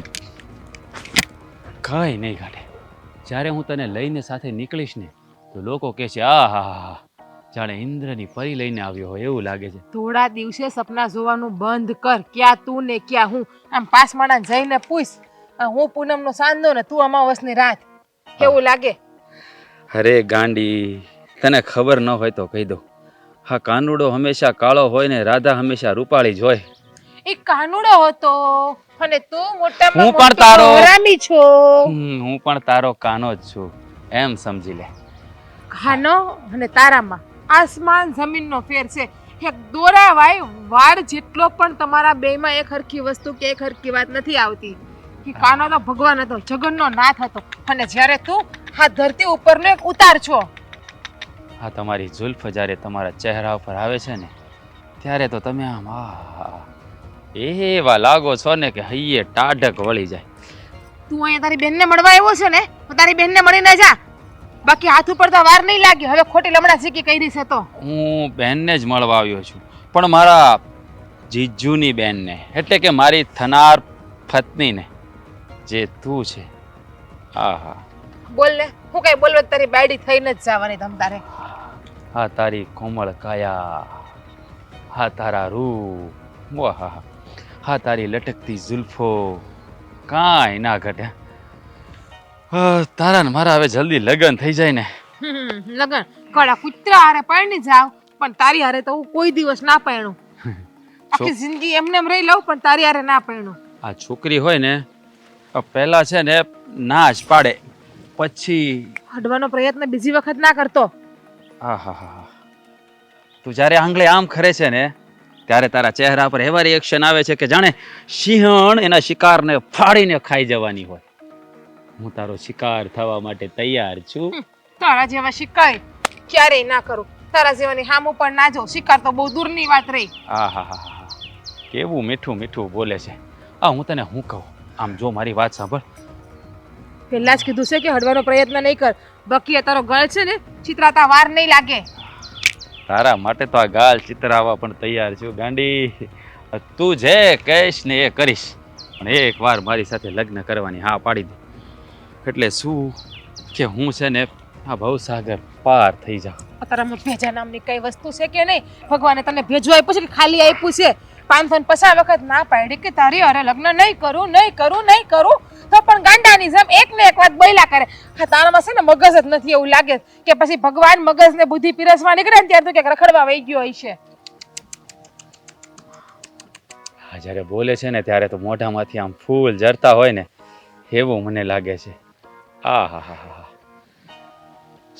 કઈ નહીં ઘટે. જ્યારે હું તને લઈને સાથે નીકળીશ ને તો લોકો કહે છે આહાહા જાણે ઇન્દ્રની પરી લઈને આવ્યો હોય એવું લાગે છે. થોડા દિવસે સપના જોવાનું બંધ કર. ક્યાં તું ને ક્યાં હું. આમ પાસમાડા જઈને પૂછ. હું પૂનમનો સાંજનો ને તું અમાવસની રાત. કેવું લાગે? અરે ગાંડી, તને ખબર ન હોય તો કહી દઉં. હા, કાનુડો હંમેશા કાળો હોય ને રાધા હંમેશા રૂપાળી જ હોય. એ કાનુડો હતો અને તું મોટામાં હું પણ મોટી તારો- હરામી છો. હું પણ તારો કાનો જ છું એમ સમજી લે. કાનો અને તારામાં આસમાન જમીનનો ફેર છે. એક દોરાવાય વાળ જેટલો પણ તમારા બેયમાં એક હરખી વસ્તુ કે એક હરખી વાત નથી આવતી. કે કાનો તો ભગવાન હતો, જગતનો નાથ હતો અને જ્યારે તું આ ધરતી ઉપરનો એક ઉતાર છો. હા, તમારી જુલ્ફ જ્યારે તમારા ચહેરા ઉપર આવે છે ને ત્યારે તો તમે આમ આહા એવા લાગો છો ને કે હૈયે ટાઢક વળી જાય. તું અહીંયા તારી બેનને મળવા આવ્યો છે ને તો તારી બેનને મળીને જા. બાકી હાથ ઉપર તો વાર નહીં લાગે. હવે ખોટી લમણા શીખી કરી છે તો હું બહેનને જ મળવા આવ્યો છું, પણ મારા જીજુની બહેનને, એટલે કે મારી થનાર પત્નીને, જે તું છે. આહા, બોલ ને. હું કઈ બોલવા તારી બાયડી થઈને જ જવાની તમ તારે. હા તારી કોમળ કાયા, હા તારા રૂપ, વાહ, હા તારી લટકતી જુલ્ફો, કાંઈ ના ઘટે. તારા ને મારા હવે જલ્દી લગ્ન થઈ જાય ને. લગન કડા કૂતરા હારે પરણી જાવ પણ તારી હારે તો હું કોઈ દિવસ ના પરણું. આખી જિંદગી એમને એમ રહી લઉં પણ તારી હારે ના પરણું. આ છોકરી હોય ને પહેલા છે ને ના જ પાડે, પછી હડવાનો પ્રયત્ન બીજી વખત ના કરતો. આહાહા. તું જ્યારે આંગળે આમ ખરે છે ને ત્યારે તારા ચહેરા પર એવા રિએક્શન આવે છે કે જાણે સિંહણ એના શિકારને ફાડીને ખાઈ જવાની હોય. હું તારો શિકાર થવા માટે તૈયાર છું. તારા જેવા શિકાર ક્યારેય ના કરું. તારા જેવાની હામું પણ ના જો. શિકાર તો બહુ દૂરની વાત રહી. આહાહા, કેવું મીઠું મીઠું બોલે છે. આ હું તને હું કહું, આમ જો મારી વાત સાંભળ. પહેલા જ કીધું છે કે હડવાનો પ્રયત્ન નહીં કર. બાકી તારો ગળ છે ને ચિત્રાતા વાર નહીં લાગે. તારા માટે તો આ ગાલ ચિતરાવા પણ તૈયાર છું ગાંડી. તું જે કહીશ ને એ કરીશ, પણ એકવાર મારી સાથે લગ્ન કરવાની હા પાડી દે એટલે શું કે હું છે ને આ ભવસાગર પાર થઈ જાઉં. તારામાં ભેજા નામની કઈ વસ્તુ છે કે નહીં? ભગવાને તને ભેજું આપ્યું છે કે ખાલી આપ્યું છે? 550 વખત ના પાડી કે તારી અરે લગ્ન નહીં કરું નહીં કરું નહીં કરું તો પણ ગાંડાની જેમ એક ને એક વાત બોલ્યા કરે. હા, તારામાં છે ને મગજ જ નથી. એવું લાગે કે પછી ભગવાન મગજને બુદ્ધિ પીરસવા નીકળે ને ત્યારે તું ક્યાંક રખડવા વહી ગયો હશે. હા, જ્યારે બોલે છે ને ત્યારે તો મોઢામાંથી આમ ફૂલ જરતા હોય ને એવું મને લાગે છે. આહાહા,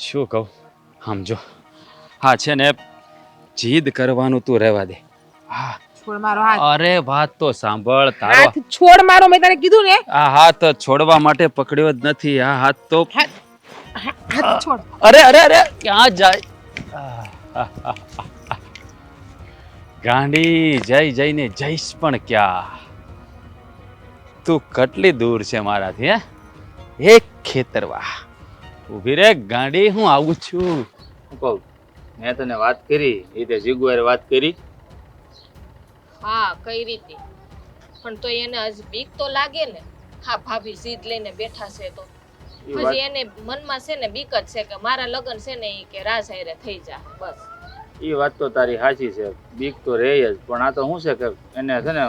શું કહું, આમ જો. હા છે ને જીદ કરવાનું તું રહેવા દે. હા, છોડ મારો હાથ. અરે વાત તો સાંભળ. તારો હાથ છોડ મારો. મેં તને કીધું ને આ હાથ છોડવા માટે પકડ્યો જ નથી. આ હાથ તો હાથ છોડ. અરે અરે અરે ક્યાં જાય? ગાંડી જઈ જઈને જઈશ પણ ક્યાં? તું કેટલી દૂર છે મારાથી? હે એક ખેતરવા ઊભી રે ગાંડી, હું આવું છું. હું કહું, મેં તને વાત કરી એ તે જીગુએ વાત કરી. હા, કઈ રીતે? પણ તો એને હજી બીક તો લાગે ને. હા, ભાભી જીદ લઈને બેઠા છે તો હજી એને મનમાં છે ને બીક જ છે કે મારા લગ્ન છે ને ઈ કે રાજ હારે થઈ જા. બસ એ વાત તો તારી સાચી છે, બીક તો રહે જ. પણ આ તો શું છે કે એને છે ને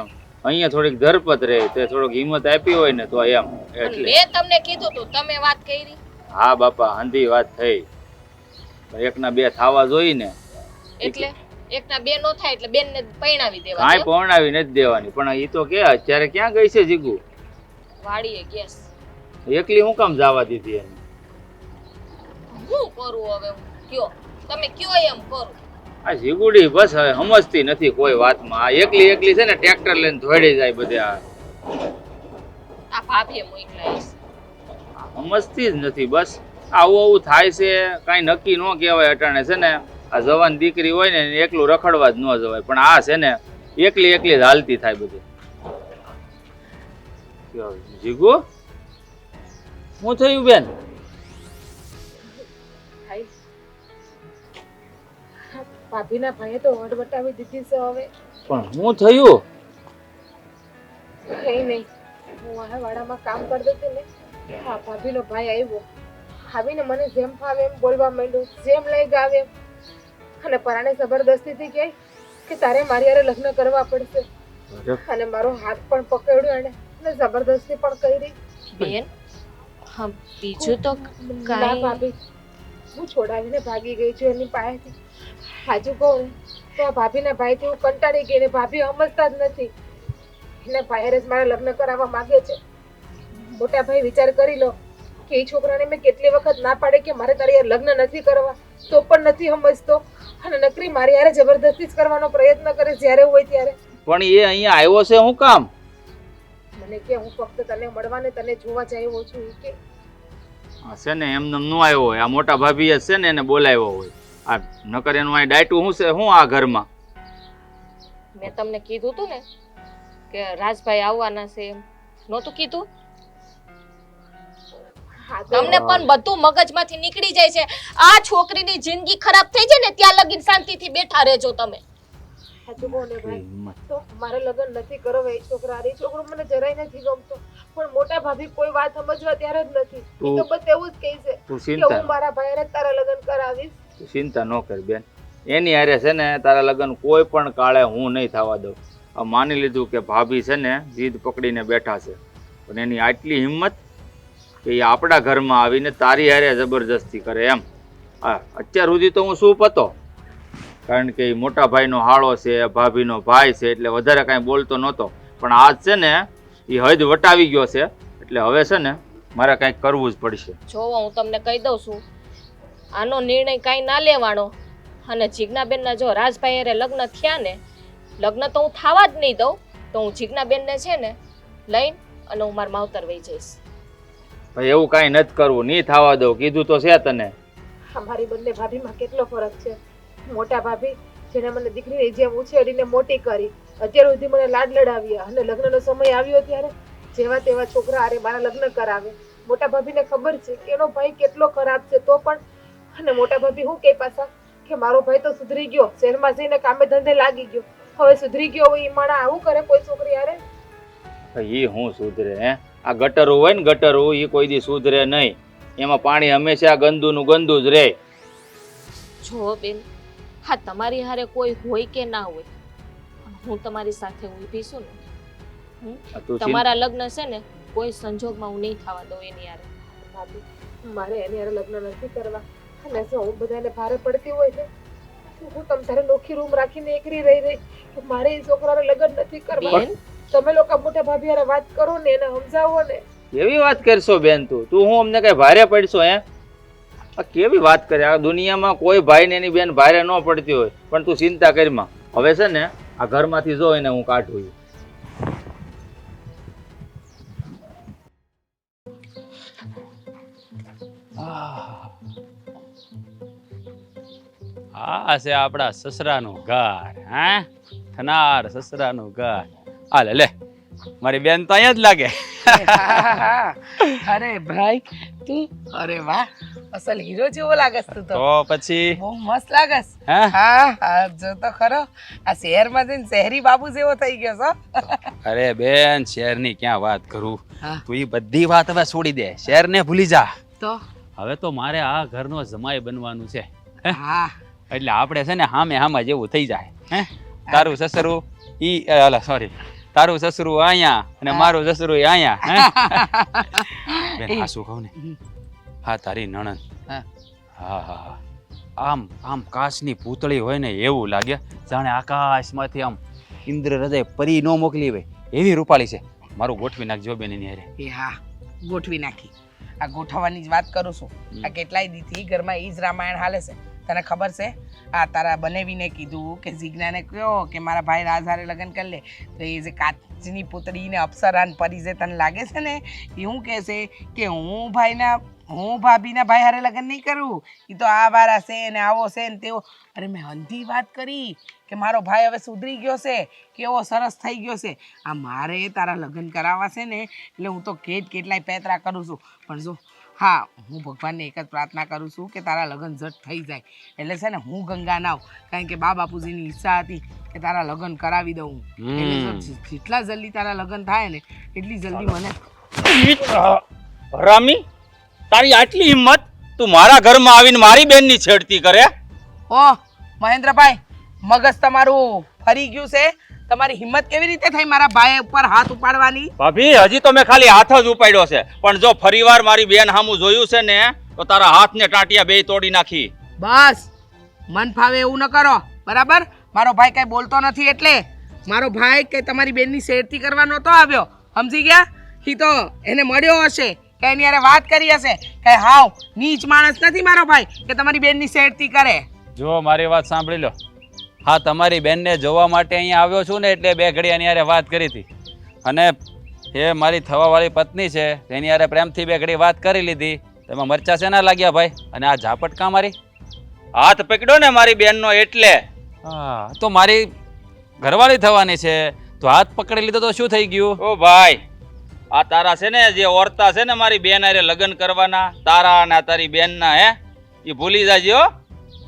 અહીંયા થોડીક ધરપત રહે, તે થોડોક હિંમત આપી હોય ને તો એમ પણ એટલે. મેં તમને કીધું તું, તમે વાત કરી. હા બાપા, આંધી વાત થઈ, પણ એકના બે થાવા જોઈ ને. એટલે એકના બે નો થાય એટલે બેનને પરણાવી દેવા કાંઈ પરણાવી નથી દેવાની, પણ એ તો કે અત્યારે ક્યાં ગઈ છે જીગુ? વાડીએ ગેસ એકલી હું કામ જવા દીધી એને? હું કરું હવે? હું કયો, તમે કયો એમ કરું. આ જીગુડી બસ હવે સમજતી નથી કોઈ વાતમાં. આ એકલી એકલી છે ને ટ્રેક્ટર લઈને દોડી જાય બધે. આ ભાભીએ મોકલાય છે. સમજતી જ નથી બસ. આવું આવું થાય છે, કાંઈ નક્કી ન કહેવાય. અટાણે છે ને આ જવાન દીકરી હોય ને એને એકલું રખડવા જ ન જવાય, પણ આ છે ને એકલી એકલી જ હાલતી થાય બધી. જીગુ શું થયું બેન? ભાઈ ભાભીના ભાઈએ તો વડ વટાવી દીધી છે હવે. પણ શું થયું? કઈ નહીં, હું આ વાડામાં કામ કરતી હતી ને, હા ભાભીનો ભાઈ આવ્યો. આવીને મને જેમ ફાવે એમ બોલવા માંડ્યું, જેમ લઈ ગાવે એમ. અને પરાણે જબરદસ્તીથી કહે કે તારે મારી હારે લગ્ન કરવા પડશે. અને મારો હાથ પણ પકડ્યો એને અને જબરદસ્તી પણ કરી. બેન હા બીજું તો ના કાંઈ ભાભી, હું છોડાવીને ભાગી ગઈ છું એની પાસેથી. હાજુ કહું ને તો આ ભાભીના ભાઈથી હું કંટાળી ગઈ ને ભાભી સમજતા જ નથી. એના ભાઈ જ મારા લગ્ન કરાવવા માંગે છે. મોટા ભાઈ વિચાર કરી લો કે એ છોકરાને મેં કેટલી વખત ના પાડે કે મારે તારી હારે લગ્ન નથી કરવા, તો પણ નથી સમજતો અને નકરી મારી હારે જબરદસ્તી જ કરવાનો પ્રયત્ન કરે જ્યારે હોય ત્યારે. પણ એ અહીંયા આવ્યો છે શું કામ? મને કે હું ફક્ત તને મળવા ને તને જોવા જ આવ્યો છું. એ કે છે ને એમને ન આવ્યો હોય, આ મોટા ભાભીએ છે ને એને બોલાવ્યો હોય. આ નકર એનું આ ડાયટું શું છે શું આ ઘરમાં? મેં તમને કીધું તું ને કે રાજભાઈ આવવાના છે એમ નહોતું કીધું? હા તો તમને પણ બધું મગજમાંથી નીકળી જાય છે. આ છોકરીની જિંદગી ખરાબ થઈ જાય ને ત્યાં લગીન શાંતિથી બેઠા રહેજો તમે. હાચું કહું ને ભાઈ, તો મારે લગ્ન નથી કરવા એ છોકરા હારે. એ છોકરો મને જરાય નથી ગમતો, પણ મોટા ભાભી કોઈ વાત સમજવા ત્યારે જ નથી. એ તો બસ એવું જ કહે છે તું કે ચિંતા હું મારા ભાઈ હારે તારા લગ્ન કરાવીશ. તું ચિંતા ન કર બેન. એની હારે છે ને તારા લગ્ન કોઈ પણ કાળે હું નહીં થવા દઉં. આ માની લીધું કે ભાભી છે ને જીદ પકડીને બેઠા છે, પણ એની આટલી હિંમત કે એ આપણા ઘરમાં આવીને તારી હારે જબરજસ્તી કરે એમ. હા અત્યાર સુધી તો હું શું પતો, કારણ કે એ મોટા ભાઈનો હાળો છે, ભાભીનો ભાઈ છે, એટલે વધારે કાંઈ બોલતો નહોતો. પણ આજ છે ને એ હદ વટાવી ગયો છે, એટલે હવે છે ને મારે કાંઈક કરવું જ પડશે. જોવો હું તમને કહી દઉં છું, આનો નિર્ણય કાંઈ ના લેવાનો. અને જીજ્ઞાબેનના જો રાજભાઈ હારે લગ્ન થયા ને, લગ્ન તો હું થવા જ નહીં દઉં, તો હું જીજ્ઞાબેનને છે ને લઈને અને હું મારા માવતર વહી જઈશ. ભાઈ એવું કાંઈ નથી કરવું, નહીં થવા દઉં, કીધું તો છે તને. અમારી બંને ભાભીમાં કેટલો ફરક છે. મોટા ભાભી જેને મને દીકરીની જેમ ઉછેરીને મોટી કરી, અત્યાર સુધી મને લાડ લડાવ્યા અને લગ્નનો સમય આવ્યો ત્યારે જેવા તેવા છોકરા હારે મારા લગ્ન કરાવે. મોટા ભાભીને ખબર છે કે એનો ભાઈ કેટલો ખરાબ છે, તો પણ અને મોટા ભાભી હું કે પાછા કે મારો ભાઈ તો સુધરી ગયો, શહેરમાં જઈને કામે ધંધે લાગી ગયો, હવે સુધરી ગયો હોય એ માણા આવું કરે કોઈ છોકરી હારે? એ હું સુધરે હે? આ ગટરો હોય ને ગટરો, એ કોઈ દી સુધરે નહીં. એમાં પાણી હંમેશા ગંદુનું ગંદુ જ રહે. જો બેન, હા તમારી હારે કોઈ હોય કે ના હોય, હું તમારી સાથે ઊભી છું ને. તું તમારા લગ્ન છે ને કોઈ સંજોગમાં હું નહીં થવા દઉં એની હારે. ભાભી મારે એની હારે લગ્ન નથી કરવા. અને જો હું બધાને ભારે પડતી હોય ને તો હું તમ તારે નોખી રૂમ રાખીને એકરી રહી કે મારે એ છોકરાને લગ્ન નથી કરવા. બેન તમે લોકો મોટા ભાભી હારે વાત કરો ને એને સમજાવો ને. કેવી વાત કરશો બેન તું? તું હું અમને કઈ ભારે પડશો હે? આ કેવી વાત કરે? આ દુનિયામાં કોઈ ભાઈ ને એની બેન ભારે ન પડતી હોય, પણ તું ચિંતા કરીમાં. હવે છે ને આ ઘરમાંથી જો એને હું કાઢું. આ છે આપણા સસરાનું ઘર. હા થનાર સસરાનું ઘર. હાલે લે, મારી બેન તો અહીંયા જ લાગે. અરે ભાઈ તું, અરે વાહ, અસલ હીરો જેવો લાગસ તું તો. તો પછી બહુ મસ્ત લાગસ. હા હા હા, જો તો ખરો, આ શહેરમાં જઈને શહેરી બાબુ જેવો થઈ ગયો છો. અરે બેન, શહેરની ક્યાં વાત કરું? હા. તું એ બધી વાત હવે છોડી દે, શહેરને ભૂલી જા. તો હવે તો મારે આ ઘરનો જમાઈ બનવાનું છે. હા એટલે આપણે છે ને હામે હામાં જેવું થઈ જાય. હે તારું સસરું ઈ અલા સોરી, તારું સસરું અહીંયા અને મારું સસરું અહીંયા. હે બેન, આ શું કહું ને, હા તારી નણંદ. હા. હા હા હા, આમ આમ કાચની પૂતળી હોય ને એવું લાગે, જાણે આકાશમાંથી આમ ઇન્દ્ર હૃદય પરી ન મોકલી હોય એવી રૂપાળી છે. મારું ગોઠવી નાખજો બેન એની હારે. એ હા, ગોઠવી નાખી. આ ગોઠવવાની જ વાત કરું છું. આ કેટલાય દીથી ઘરમાં ઈ જ રામાયણ હાલે છે. તને ખબર છે? આ તારા બનેવીને કીધું કે જીજ્ઞાને કહ્યો કે મારા ભાઈ રાજ હારે લગ્ન કરી લે, તો એ જે કાચની પુતળી ને અપ્સરાન પરી જે તને લાગે છે ને, એ શું કહે છે કે હું ભાભીના ભાઈ હારે લગ્ન નહીં કરું, એ તો આ વારા છે ને આવો છે ને તેવો. અરે મેં હંધી વાત કરી કે મારો ભાઈ હવે સુધરી ગયો છે, કેવો સરસ થઈ ગયો છે. આ મારે તારા લગ્ન કરાવવા છે ને, એટલે હું તો કેટલાય પેતરા કરું છું. પણ જો હા, હું ભગવાનને એક જ પ્રાર્થના કરું છું કે તારા લગ્ન ઝટ થઈ જાય. એટલે છે ને હું ગંગા નાવ, કારણ કે બા બાપુજીની ઈચ્છા હતી કે તારા લગ્ન કરાવી દઉં. એટલે જો જેટલા જલ્દી તારા લગ્ન થાય ને એટલી જલ્દી મને. હરામી, તારી આટલી હિંમત, તું મારા ઘરમાં આવીને મારી બેનની છેડતી કરે? ઓહ મહેન્દ્રભાઈ, મગજ તમારું ફરી ગયું છે. તમારી હિંમત કેવી રીતે થઈ મારા ભાઈ ઉપર હાથ ઉપાડવાની? ભાભી, હજી તો મેં ખાલી હાથ જ ઉપાડ્યો છે, પણ જો ફરીવાર મારી બેન સામું જોયું છે ને તો તારા હાથને ટાંટિયા બે તોડી નાખી. બસ, મન ફાવે એવું ન કરો, બરાબર? મારો ભાઈ કઈ બોલતો નથી, એટલે મારો ભાઈ કે તમારી બેનની શેરતી કરવા નહોતો આવ્યો, સમજી ગયા? ઈ તો એને મળ્યો હશે કે એની હારે વાત કરી હશે કે હાવ નીચ માણસ નથી મારો ભાઈ કે તમારી બેનની શેરતી કરે. જો મારી વાત સાંભળી લો. હા, તમારી બેનને જોવા માટે અહીંયા આવ્યો છું ને, એટલે બે ઘડી એની હારે વાત કરી હતી, અને એ મારી થવાવાળી પત્ની છે, એની હારે પ્રેમથી બે ઘડી વાત કરી લીધી. તેમાં મરચા છે ના લાગ્યા ભાઈ? અને આ ઝાપટ કા મારી? હાથ પકડ્યો ને મારી બેનનો એટલે. હા, તો મારી ઘરવાળી થવાની છે તો હાથ પકડી લીધો તો શું થઈ ગયું? ઓ ભાઈ, આ તારા છે ને જે ઓરતા છે ને મારી બેન હારે લગ્ન કરવાના, તારા અને તારી બેનના, એ ભૂલી જાજો.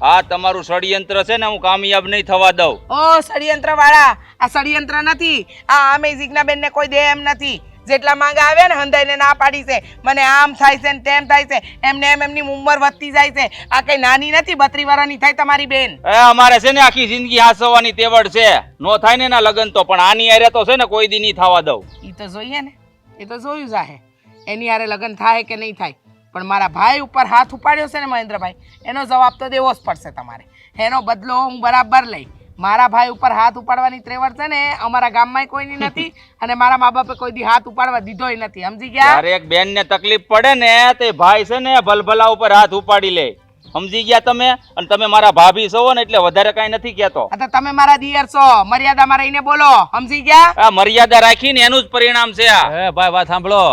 આ તમારું ષડયંત્ર છે ને, હું કામયાબ નહીં થવા દઉં. ઓ ષડયંત્ર વાળા, આ ષડયંત્ર નથી. આ અમેઝિંગના બેનને કોઈ દે એમ નથી. જેટલા માંગા આવે ને હંધાઈને ના પાડી છે. મને આમ થાય છે ને તેમ થાય છે, એમને એમ એમની ઉંમર વધતી જાય છે. આ કઈ નાની નથી, 32 વર્ષની થાય તમારી બેન. અમારે છે ને આખી જિંદગી હાસવાની તેવડ છે, નો થાય ને એના લગ્ન તો, પણ આની હારે તો છે ને કોઈ દી નહીં થવા દઉં. એ તો જોઈએ ને, એ તો જોયું જાહે એની હારે લગ્ન થાય કે નહીં થાય. પણ મારા ભાઈ ઉપર હાથ ઉપાડ્યો છે ને મહેન્દ્રભાઈ, એનો જવાબ તો દેવો જ પડશે તમારે. એનો બદલો હું બરાબર લઈ. મારા ભાઈ ઉપર હાથ ઉપાડવાની ત્રેવડ છે ને અમારા ગામમાં કોઈની નથી, અને મારા મા બાપે કોઈ દી હાથ ઉપાડવા દીધોય નથી, સમજી ગયા? જ્યારે એક બેન ને તકલીફ પડે ને તે ભાઈ છે ને ભલભલા ઉપર હાથ ઉપાડી લે, સમજી ગયા તમે? અને તમે મારા ભાભી છો ને એટલે વધારે કઈ નથી કહેતો. તમે મારા દિયર છો, મર્યાદામાં રહીને બોલો, સમજી ગયા? આ મર્યાદા રાખીને એનું જ પરિણામ છે આ. એ ભાઈ વાત સાંભળો.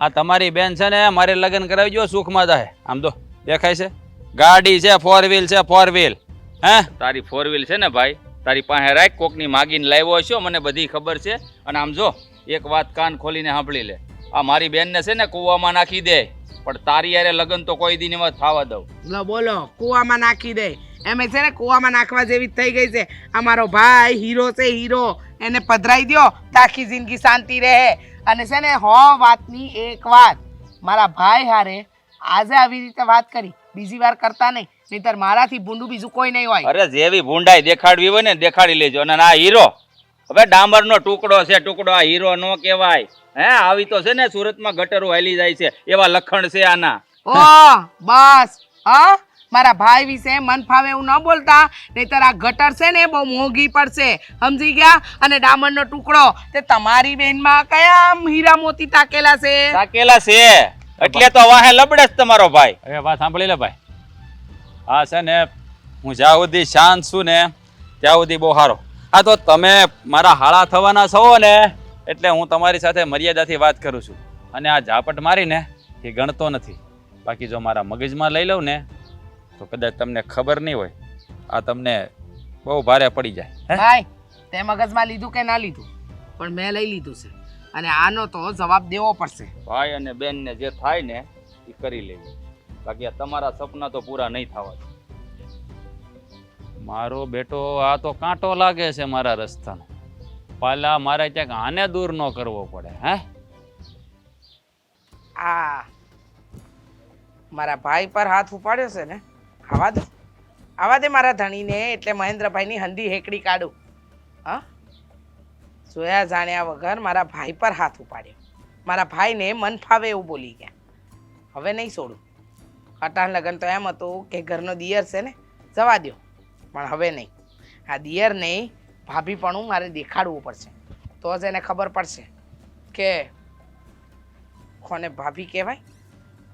આ તમારી બેન છે ને મારે લગ્ન કરાવી જો સુખમાં જાય. આમ તો દેખાય છે ગાડી છે, 4 વ્હીલ છે, 4 વ્હીલ. હે, તારી 4 વ્હીલ છે ને ભાઈ, તારી પાસે રાખ, કોકની માગીને લાવ્યો છો, મને બધી ખબર છે. અને આમ જો એક વાત કાન ખોલીને સાંભળી લે, આ મારી બેનને છે ને કૂવામાં નાખી દે, પણ તારી યારે લગ્ન તો કોઈ દી મત થવા દઉં. લો બોલો, કૂવામાં નાખી દે. એમ છે ને કૂવામાં નાખવા જેવી થઈ ગઈ છે. આ મારો ભાઈ હીરો છે, હીરો. એને પધરાઈ દો તો આખી જિંદગી શાંતિ રહે. અને છે ને વાતની એક વાત, મારા ભાઈ હારે આજે આવી રીતે વાત કરી, બીજી વાર કરતા નહીં, નહીતર મારાથી ભૂંડું બીજું કોઈ નહીં હોય. અરે જેવી ભૂંડાઈ દેખાડવી હોય ને દેખાડી લેજો. અને આ હીરો હવે ડામરનો ટુકડો છે, ટુકડો. આ હીરો નો કહેવાય. આવી તો છે ને સુરતમાં ગટરો હાલી જાય છે, એવા લખણ છે આના. ઓ બસ, હા, મારા ભાઈ વિશે મન ફાવે એવું ન બોલતા, નહીતર આ ગટર છે ને બહુ મોંઘી પડશે, સમજી ગયા? અને ડામરનો ટુકડો તે તમારી બેનમાં કયા હીરા મોતી તાકેલા છે? તાકેલા છે એટલે તો વાહે લબડે જ તમારો ભાઈ. એ વાત સાંભળી લે ભાઈ. હા છે ને, હું જ્યાં સુધી શાંત છું ને ત્યાં સુધી બહુ સારો. હા, તો તમે મારા હાળા થવાના છો ને, એટલે હું તમારી સાથે મર્યાદાથી વાત કરું છું. અને આ ઝાપટ મારીને એ ગણતો નથી. બાકી જો મારા મગજમાં લઈ લઉં ને તો કદાચ તમને ખબર નહીં હોય, આ તમને બહુ ભારે પડી જાય. ભાઈ, તે મગજમાં લીધું કે ના લીધું, પણ મેં લઈ લીધું છે, અને આનો તો જવાબ દેવો પડશે. ભાઈ અને બેન ને જે થાય ને એ કરી લેવું, બાકી આ તમારા સપના તો પૂરા નહીં થવા. મારો બેટો આ તો કાંટો લાગે છે મારા રસ્તાનો. પાલા મારે ક્યાંક આને દૂર ન કરવો પડે. હે, આ મારા ભાઈ પર હાથ ઉપાડ્યો છે ને, આવા દે મારા ધણીને, એટલે મહેન્દ્રભાઈની હંધી હેકડી કાઢું. હા, જોયા જાણ્યા વગર મારા ભાઈ પર હાથ ઉપાડ્યો. મારા ભાઈને મન ફાવે એવું બોલી ગયા. હવે નહીં છોડું. અટાણ લગન તો એમ હતું કે ઘરનો દિયર છે ને, જવા દ્યો, પણ હવે નહીં. આ દિયર નહીં, ભાભીપણું મારે દેખાડવું પડશે, તો જ એને ખબર પડશે કે કોને ભાભી કહેવાય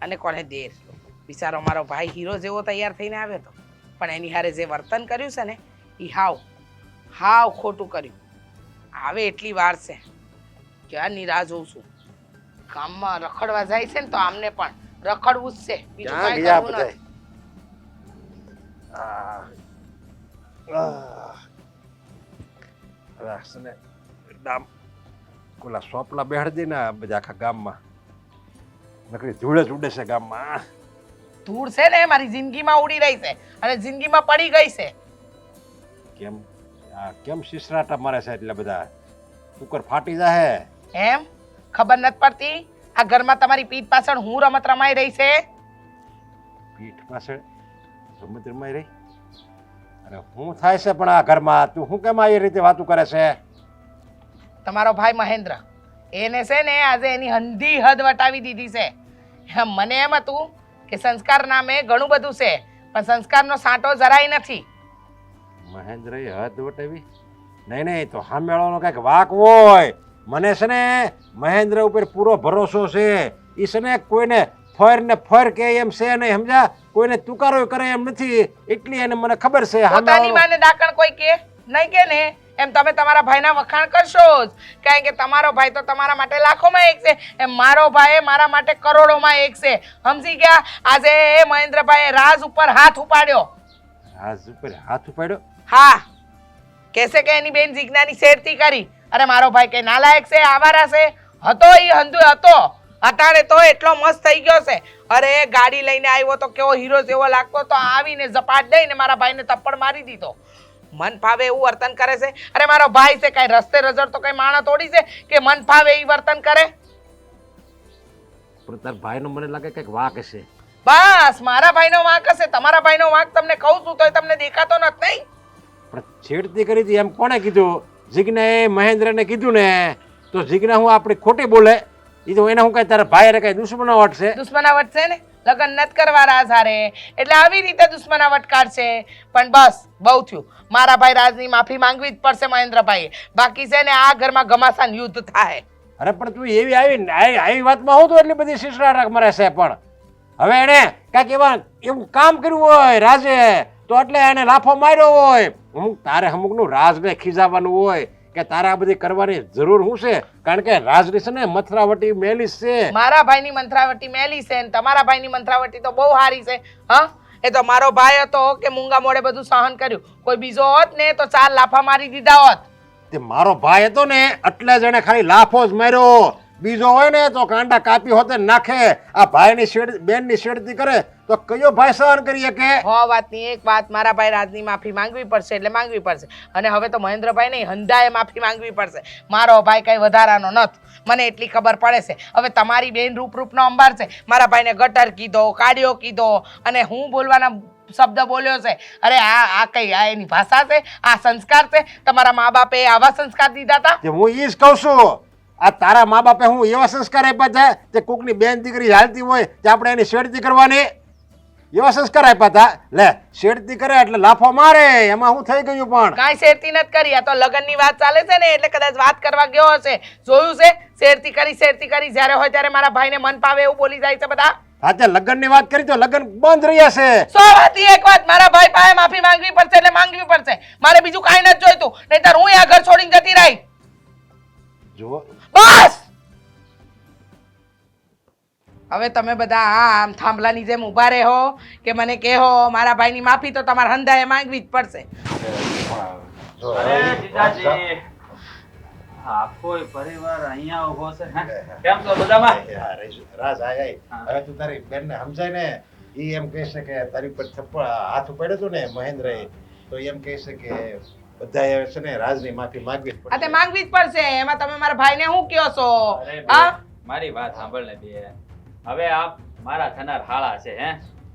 અને કોને દેર. બિચારો મારો ભાઈ હીરો જેવો તૈયાર થઈને આવ્યો હતો, પણ એની હારે જે વર્તન કર્યું છે ને એ હાવ ખોટું કર્યું. આવે એટલી વાર છે ક્યારની રાહ જોઉં છું. ગામમાં રખડવા જાય છે ને તો આમને પણ રખડવું જ છે, બીજું ક્યાં કાંઈ ગયા કરવું બધાય? નથી. હવે આ છે ને ગામ ઓલા સોપલા બેહાડી દે ને બધા આખા ગામમાં, નકરી ધૂળે જ ઉડે છે ગામમાં. ધૂળ છે ને મારી જિંદગીમાં ઉડી રહી છે અને જિંદગીમાં પડી ગઈ છે. કેમ શિસરાટા મારે છે એટલે બધા કુકર ફાટી જાય. એમ ખબર નથી પડતી આ ઘરમાં તમારી પીઠ પાછળ હું રમત રમાઈ રહી છે? પીઠ પાછળ રમત રમાઈ રહી? અરે હું થાય છે પણ આ ઘરમાં તું શું કેમ આ રીતે વાતું કરે છે? તમારો ભાઈ મહેન્દ્ર એને છે ને આજે એની હંધી હદ વટાવી દીધી છે. મને એમ હતું કે સંસ્કાર નામે ઘણું બધું છે, પણ સંસ્કારનો સાંટો જરાય નથી. મહેન્દ્ર હદ વટાવી? નહીં તો સામેવાળાનો કઈક વાક હોય. મને છે ને મહેન્દ્ર ઉપર પૂરો ભરોસો છે. એ છે ને કોઈને ફર ને ફર કે એમ છે નહીં, સમજા? કોઈને તુકારો કરે એમ નથી, એટલી એને મને ખબર છે. પોતાની માને ડાકણ કોઈ કે નહીં કે ને એમ તમે તમારા ભાઈના વખાણ કરશો જ, કારણ કે તમારો ભાઈ તો તમારા માટે લાખોમાં એક છે, એમ મારો ભાઈ મારા માટે કરોડોમાં એક છે. સમજી ગયા? આજે મહેન્દ્રભાઈએ રાજ ઉપર હાથ ઉપાડ્યો. રાજ ઉપર હાથ ઉપાડ્યો? હા, કહેશે કે એની બેન જીજ્ઞાની શેરતી કરી. અરે મારો ભાઈ કે નાલાયક છે, આવારા છે. હતો ઈ હંધુ હતો, અટાણે તો એટલો મસ્ત થઈ ગયો છે. અરે ગાડી લઈને આવ્યો તો કેવો હીરો જેવો લાગતો તો, આવીને ઝપાટ દઈને મારા ભાઈને થપ્પડ મારી દીધો. મન ફાવે એવું વર્તન કરે છે. અરે મારો ભાઈ છે, કઈ રસ્તે રજડતો કઈ માણસ તોડી છે કે મન ફાવે એ વર્તન કરે? પણ તાર ભાઈનો મને લાગે કઈક વાક હશે. બસ મારા ભાઈનો વાંક હશે. તમારા ભાઈનો વાંક તમને કહું છું તોય તમને દેખાતો નથી. નહીં પણ છેડતી કરી હતી એમ કોણે કીધું? જીજ્ઞાએ મહેન્દ્રને કીધું ને, તો જીજ્ઞા હું આપણી ખોટી બોલે? એ તો એને હું કઈ તારા ભાઈ કઈ દુશ્મનાવટ છે? દુશ્મનાવટ છે ને, લગ્ન નથી કરવા રાજ હારે એટલે આવી રીતે દુશ્મનાવટ કાઢશે. પણ બસ બહુ થયું. મારા ભાઈ રાજની માફી માંગવી જ પડશે મહેન્દ્રભાઈએ, બાકી છે ને આ ઘરમાં ઘમાસાન યુદ્ધ થાય. અરે પણ તું એવી આવી વાતમાં હું તો એટલી બધી શિષ્ટાટક મરે છે. પણ હવે એને કાંઈક એવું કામ કર્યું હોય રાજે, તો એટલે એને લાફો માર્યો હોય. તારે અમુકનું રાજને ખીજાવાનું હોય કે તારે આ બધી કરવાની જરૂર શું છે? કારણ કે રાજની છે ને મથરાવટી મેલી છે. મારા ભાઈની મંત્રાવટી મેલી છે ને તમારા ભાઈની મંત્રાવટી તો બહુ સારી છે. હા, એ તો મારો ભાઈ હતો કે મૂંગા મોડે બધું સહન કર્યું. કોઈ બીજો હોત ને તો 4 લાફા મારી દીધા હોત. તે મારો ભાઈ હતો ને એટલે જ એને ખાલી લાફો જ માર્યો. બીજો હોય ને તો કાંડા કાપી હોતે નાખે. આ ભાઈની બેનની શેડતી કરે તો કયો ભાઈ સહન કરી શકે? વાતની એક વાત, મારા ભાઈ રાજની માફી માંગવી પડશે એટલે માંગવી પડશે. અને હવે તો મહેન્દ્રભાઈ નહીં, હંધાએ માફી માંગવી પડશે. મારો ભાઈ કઈ વધારાનો નથી, મને એટલી ખબર પડે છે. હવે તમારી બેન રૂપનો અંબાર છે, મારા ભાઈને ગટર કીધો, કાઢ્યો કીધો, અને હું બોલવાના શબ્દ બોલ્યો છે. અરે આ કઈ આ એની ભાષા છે? આ સંસ્કાર છે? તમારા મા બાપે આવા સંસ્કાર દીધા હતા? હું ઈ જ કહું છું. આ તારા મા બાપે હું એવા સંસ્કાર આપ્યા છે કે કોકની બેન દીકરી હાલતી હોય કે આપણે એની શેડતી કરવાની? એવા સંસ્કાર આપ્યા હતા. લે, શેડતી કરે એટલે લાફો મારે, એમાં હું થઈ ગયું? પણ કાંઈ શેરતી નથી કરી. આ તો લગ્નની વાત ચાલે છે ને એટલે કદાચ વાત કરવા ગયો હશે. જોયું છે શેરતી કરી. જ્યારે હોય ત્યારે મારા ભાઈને મન પાવે એવું બોલી જાય છે બધા. હા, તે લગ્નની વાત કરી તો લગ્ન બંધ રહ્યા છે. 100 વાતની એક વાત, મારા ભાઈ પાસે માફી માંગવી પડશે એટલે માંગવી પડશે. મારે બીજું કાંઈ નથી જોઈતું, નહીંતર હું આ ઘર છોડીને જતી રહી. જો બસ હવે તમે બધા આમ થાંભલાની જેમ ઊભા રહો કે મને કહો મારા ભાઈની માફી તો તમારે હંધાએ માંગવી જ પડશે. આખોય પરિવાર અહીંયા ઉભો છે. કેમ છો બધામાં? રાજ હવે તું તારી બેનને સમજાય ને. ઈ એમ કહેશે કે તારી પર હાથ ઉપાડ્યો હતો ને મહેન્દ્રએ, તો એમ કહેશે કે બધાએ છે ને રાજની માફી માંગવી જ આ તે પડશે. માંગવી જ પડશે. એમાં તમે મારા ભાઈને શું કહો છો? અરે હા, મારી વાત સાંભળ ને બે. હવે આપ મારા થનાર હાળા છે હે,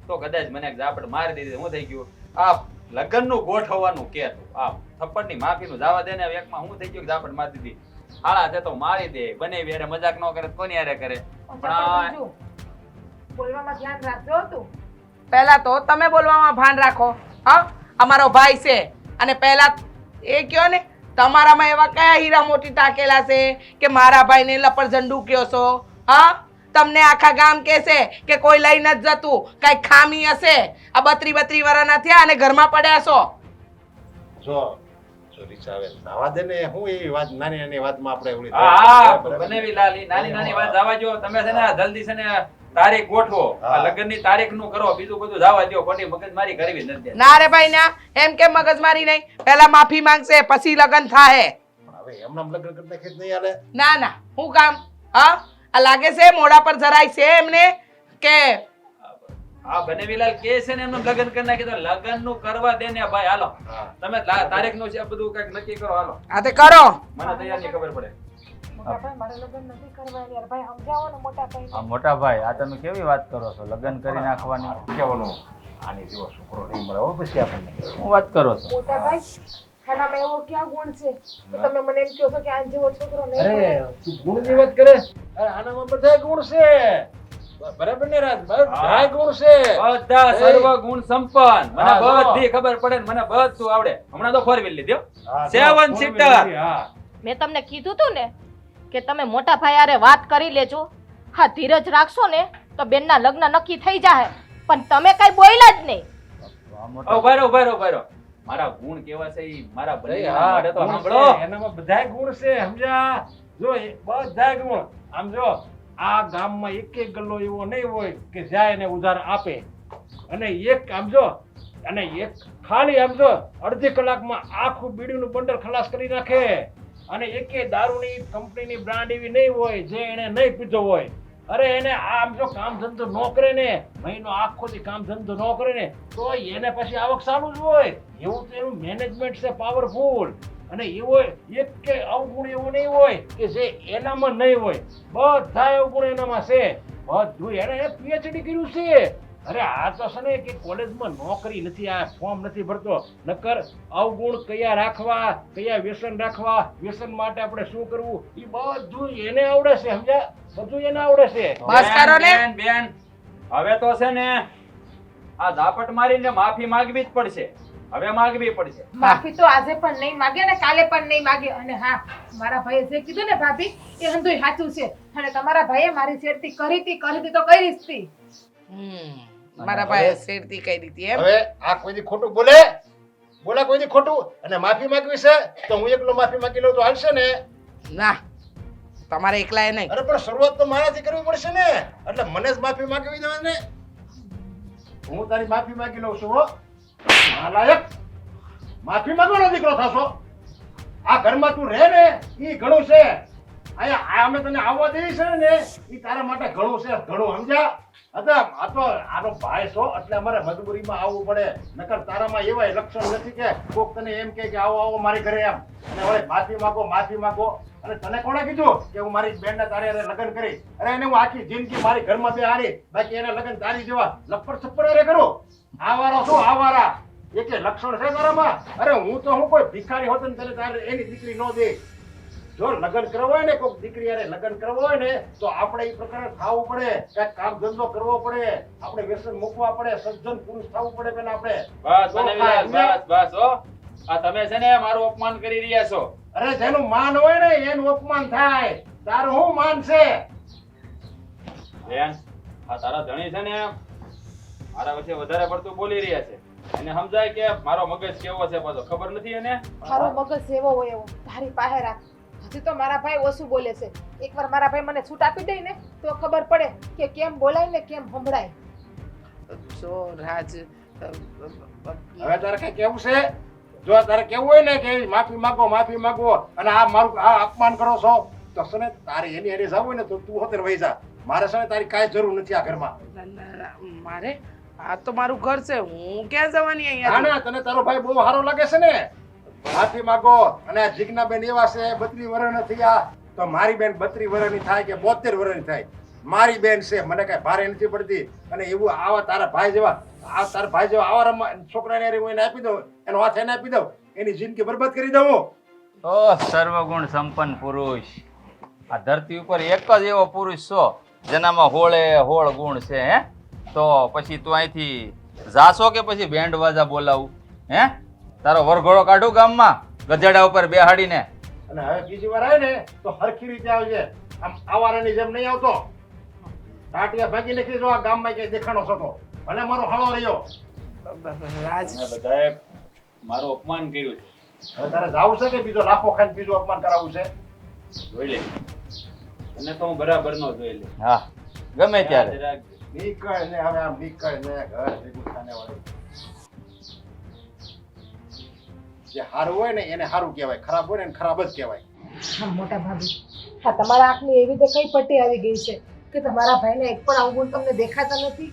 તો કદાચ મને એક ઝાપટ મારી દીધી. હું થઈ ગયું આ લગ્નનું ગોઠવવાનું કે આ થપ્પડની માફીનું જવા દે ને. એકમાં હું થઈ ગયું ઝાપટ મારી દીધી. હાળા છે તો મારી દે, બને વેરે મજાક ન કરે કોની હારે કરે. પણ બોલવામાં ધ્યાન રાખજો તું. પહેલા તો તમે બોલવામાં ભાન રાખો. હા અમારો ભાઈ છે અને પહેલા એ કયો ને તમારામાં એવા કયા હીરા મોતી ટાકેલા છે કે મારા ભાઈને લપરઝંડુ કયો છો? હા તમને આખા ગામ કહેશે કે કોઈ લઈ નથી જતું, કઈ ખામી હશે. આ 32 વર્ષના થયા અને ઘરમાં પડ્યા છો. જો રીચા હવે નાવા દે ને, હું એવી વાત નાની નાની વાતમાં આપણે એવડી હા બનેવી લાલી નાની નાની વાત જવા જો. તમે છે ને જલ્દી છે ને તારીખ ગોઠવો. આ લગ્નની તારીખનું કરો, બીજું બધું જવા દો. ખોટી મગજમારી કરવી નથી. ના રે ભાઈ ના, એમ કેમ મગજમારી નહીં? પહેલા માફી માંગશે પછી લગ્ન થાય. પણ હવે એમનામ લગ્ન કરતા ખેત નહીં હાલે. ના ના, હું કામ? હા આ લાગે છે મોઢા પર જરાય છે એમને કે હા બનેવીલાલ કે છે ને એમનું લગ્ન કરી નાખી તો લગ્નનું કરવા દે ને ભાઈ. હાલો તમે તારીખનું છે બધું કઈક નક્કી કરો. હાલો આ તે કરો. મને તૈયારની ખબર પડે. મોટા ભાઈ મારે લગ્ન નથી કરવા યાર, ભાઈ સમજાવો ને મોટા ભાઈ. આ મોટા ભાઈ આ તમે કેવી વાત કરો છો? લગ્ન કરી નાખવાની કેવાનું આની જેવો છોકરો નહીં મળે હો પછી આપણને. શું વાત કરો છો? મોટા ભાઈ ખાનામાં એવો ક્યાં ગુણ છે તો તમે મને એમ કહો છો કે આ જેવો છોકરો નહીં મળે? અરે તું ગુણની વાત કરે? અરે આનામાં બધા ગુણ છે. બરાબર ને રાજ? બધા ગુણ છે. બધા સર્વ ગુણ સંપન્ન. મને બધી ખબર પડે ને મને બધું આવડે. હમણાં તો 4 વ્હીલ લીધો. 7 સીટર. મેં તમને કીધું તું ને કે તમે મોટા ભાઈ હારે વાત કરી લેજો. હા ધીરજ રાખશો ને તો બેનના લગ્ન નક્કી થઈ જાય. પણ તમે કઈ બોલ્યા જ નહીં. ઉભા રહો. મારા ગુણ કેવા છે ઈ મારા બને માટે તો સાંભળો. એનામાં બધા ગુણ છે, સમજ્યા? જો બધા ગુણ. આમ જો આ ગામમાં એક ગલ્લો એવો નહીં હોય કે જાય એને ઉધાર આપે. અને એક આમ જો અને એક ખાલી આમ જો અડધી કલાકમાં આખું બીડીનું બંડલ ખલાસ કરી નાખે. અને એકે દારૂની કંપનીની બ્રાન્ડ એવી નહીં હોય જે એને નહીં પીધો હોય. અરે એને આમ જો કામ ધંધો ન કરે ને, મહિનો આખો દી કામ ધંધો ન કરે ને તો એને પછી આવક ચાલુ જ હોય. એવું તો એનું મેનેજમેન્ટ છે પાવરફુલ. અને એવો એક કે અવગુણ એવો નહીં હોય કે જે એનામાં નહીં હોય. બધા અવગુણ એનામાં છે. બધું એને પીએચડી કર્યું છે. અરે આ તો છે ને કે કોલેજમાં નોકરી નથી, આ ફોર્મ નથી ભરતો. નકર અવગુણ કયા રાખવા, કયા વ્યસન રાખવા, વ્યસન માટે આપણે શું કરવું એ બધું એને આવડે છે. સમજ્યા? બધું એને આવડે છે. બસ કરો ને. બેન હવે તો છે ને આ ઝાપટ મારીને માફી માંગવી જ પડશે. હવે માંગવી પડશે. માફી તો આજે પણ નહીં માગે ને કાલે પણ નહીં માગે. અને હા મારા ભાઈએ જે કીધું ને ભાભી એ હંધુય સાચું છે. અને તમારા ભાઈએ મારી છેડતી કરી હતી તો કરી જ હતી. મારા ભાઈ શેરતી કહી દીધી એમ. હવે આ કોઈ દી ખોટું બોલે કોઈ દી ખોટું અને માફી માંગવી છે તો હું એકલો માફી માંગી લઉં તો હાલશે ને? ના તમારે એકલાએ નહીં. અરે પણ શરૂઆત તો મારાથી કરવી પડશે ને. એટલે મને જ માફી માંગવી દેવા ને. હું તારી માફી માંગી લઉં છું. હો નાલાયક, માફી માંગવાનો દીકરો થશો. આ ઘરમાં તું રહે ને ઈ ઘણું છે. અહીંયા અમે તને આવવા દઈએ છે ને ઈ તારા માટે ઘણું છે, ઘણું. સમજ્યા? આ તો આનો ભાઈ છો એટલે અમારે મજબૂરીમાં આવવું પડે. નકર તારામાં એવા લક્ષણ નથી કે કોક તને એમ કે આવો આવો મારી ઘરે એમ. અને હવે માફી માંગો. અને તને કોણે કીધું કે હું મારી બેનને તારી હારે લગ્ન કરી? અરે એને હું આખી જિંદગી મારી ઘરમાં બે હારી, બાકી એના લગ્ન તારી જેવા લપડ છપ્પડ હારે કરું? આવારો શું આવારા? એકે લક્ષણ છે તારામાં? અરે હું તો હું કોઈ ભિખારી હોત ને તને તારે એની દીકરી ન દે. જો લગ્ન કરવો હોય ને કોઈક દીકરી હારે લગ્ન કરવો હોય ને તો આપણે એ પ્રકારે ખાવું પડે, કઈક કામ ધંધો કરવો પડે, આપણે વ્યસન મૂકવા પડે, સજ્જન પુરુષ થવું પડે પેલા આપણે. બસ બનેવીલાલ બસ હો. આ તમે છે ને મારું અપમાન કરી રહ્યા છો. અરે જેનું માન હોય ને એનું અપમાન થાય. તારું શું માન છે? બેન આ તારા ધણી છે ને મારા વચ્ચે વધારે પડતું બોલી રહ્યા છે. એને સમજાય કે મારો મગજ કેવો છે પાછો ખબર નથી એને. મારો મગજ એવો હોય એવો તારી પાસે રાખ. હજી તો મારા ભાઈ ઓછું બોલે છે. એકવાર મારા ભાઈ મને છૂટ આપી દે ને તો ખબર પડે કે કેમ બોલાય ને કેમ સંભળાય. જો રાજ હવે તારે કઈ કેવું છે? જો તારે કેવું હોય ને કે માફી માંગો અને આ મારું આ અપમાન કરો છો તો છે ને તારે એની હારે જવું હોય ને તો તું હોતર વહી જા. મારે છે ને તારી કાંઈ જરૂર નથી આ ઘરમાં. મારે આ તો મારું ઘર છે, હું ક્યાં જવાની અહીંયા? ના તને તારો ભાઈ બહુ સારો લાગે છે ને. માફી માંગો. અને આ જીજ્ઞાબેન એવા છે 32 વર્ષના થયા તો મારી બેન 32 વર્ષની થાય કે 72 વર્ષની થાય, મારી બેન છે, મને કઈ ભારે નથી પડતી. અને એવું આવા તારા ભાઈ જેવા આવા છોકરાને હું એને આપી દઉં, એનો હાથ એને આપી દઉં, એની જિંદગી બરબાદ કરી દઉં. ઓ સર્વગુણ સંપન્ન પુરુષ. આ ધરતી ઉપર એક જ એવો પુરુષ છો જેનામાં હોળે હોળ ગુણ છે. હે તો પછી તું અહીંથી જાશો કે પછી બેન્ડ વાજા બોલાવું? હે, તારો વરઘોડો કાઢું ગામમાં ગધેડા ઉપર બેહાડીને? અને હવે બીજી વાર આવે ને તો હરખી રીતે આવજે, આમ આવારાની જેમ નહીં આવતો. ટાટિયા ભાગી નાખી જો આ ગામમાં ક્યાંય દેખાણો થતો, ભલે મારો હળો રહ્યો. રાજ બધાએ મારું અપમાન કર્યું છે. હવે તારે જાવું છે કે બીજો લાફો ખાઈને બીજું અપમાન કરાવવું છે? જોઈ લે, અને તો હું બરાબર નો જોઈ લે. હા, ગમે ત્યારે. યાદ રાખજે. નીકળ ને હવે આમ નીકળ ને ઘર ભેગું થાને વાળું. જે સારું હોય ને એને સારું કહેવાય, ખરાબ હોય ને એને ખરાબ જ કહેવાય. હા મોટા ભાભી, હા તમારા આંખની એવી રીતે કઈ પટ્ટી આવી ગઈ છે કે તમારા ભાઈને એક પણ અવગુણ તમને દેખાતા નથી?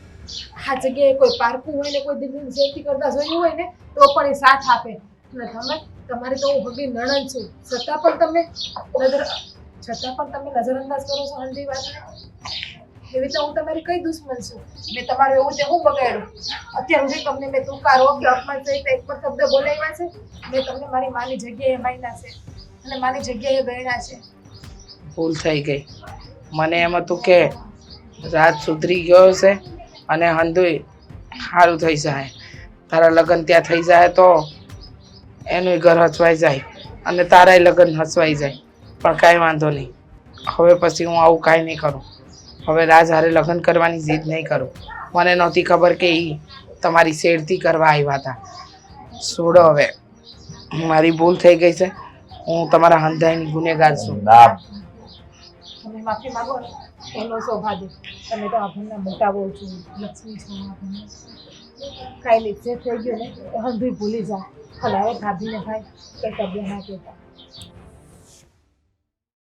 આ જગ્યાએ કોઈ પારકું હોય ને કોઈ દીકરીની સેફટી કરતા જોયું હોય ને તો પણ એ સાથ આપે. અને તમે, તમારી તો હું હગી નણંદ છું, છતાં પણ તમે નજરઅંદાજ કરો છો હંધી વાતને. એવી તો હું તમારી કઈ દુશ્મન છું? મેં તમારું એવું તે હું બગાડ્યું? અત્યાર સુધી તમને મેં તુકારો કે અપમાન સહિત એક પણ શબ્દ બોલાવ્યા છે? મેં તમને મારી માની જગ્યાએ માન્યા છે અને માની જગ્યાએ ગણ્યા છે. ભૂલ થઈ ગઈ. મને એમ હતું કે રાજ સુધરી ગયો છે અને હંધુય સારું થઈ જાય, તારા લગ્ન ત્યાં થઈ જાય તો એનું ઘર હસવાઈ જાય અને તારાય લગ્ન હસવાઈ જાય. પણ કાંઈ વાંધો નહીં, હવે પછી હું આવું કાંઈ નહીં કરું. હવે રાજ હારે લગ્ન કરવાની જીદ નહીં કરું. મને નહોતી ખબર કે એ તમારી શેરથી કરવા આવ્યા હતા. છોડો હવે, મારી ભૂલ થઈ ગઈ છે. હું તમારા હંધાઈની ગુનેગાર છું. તમે માફી માંગો ને એનો સૌભાગ્ય. તમે તો આ ઘરના મોટા બહુ છો, લક્ષ્મી છો આ ઘરના. કાંઈ નહીં, જે થઈ ગયું ને એ હંધુય ભૂલી જાઓ. અને હવે ભાભીને ભાઈ કંઈ શબ્દ ના કહેતા.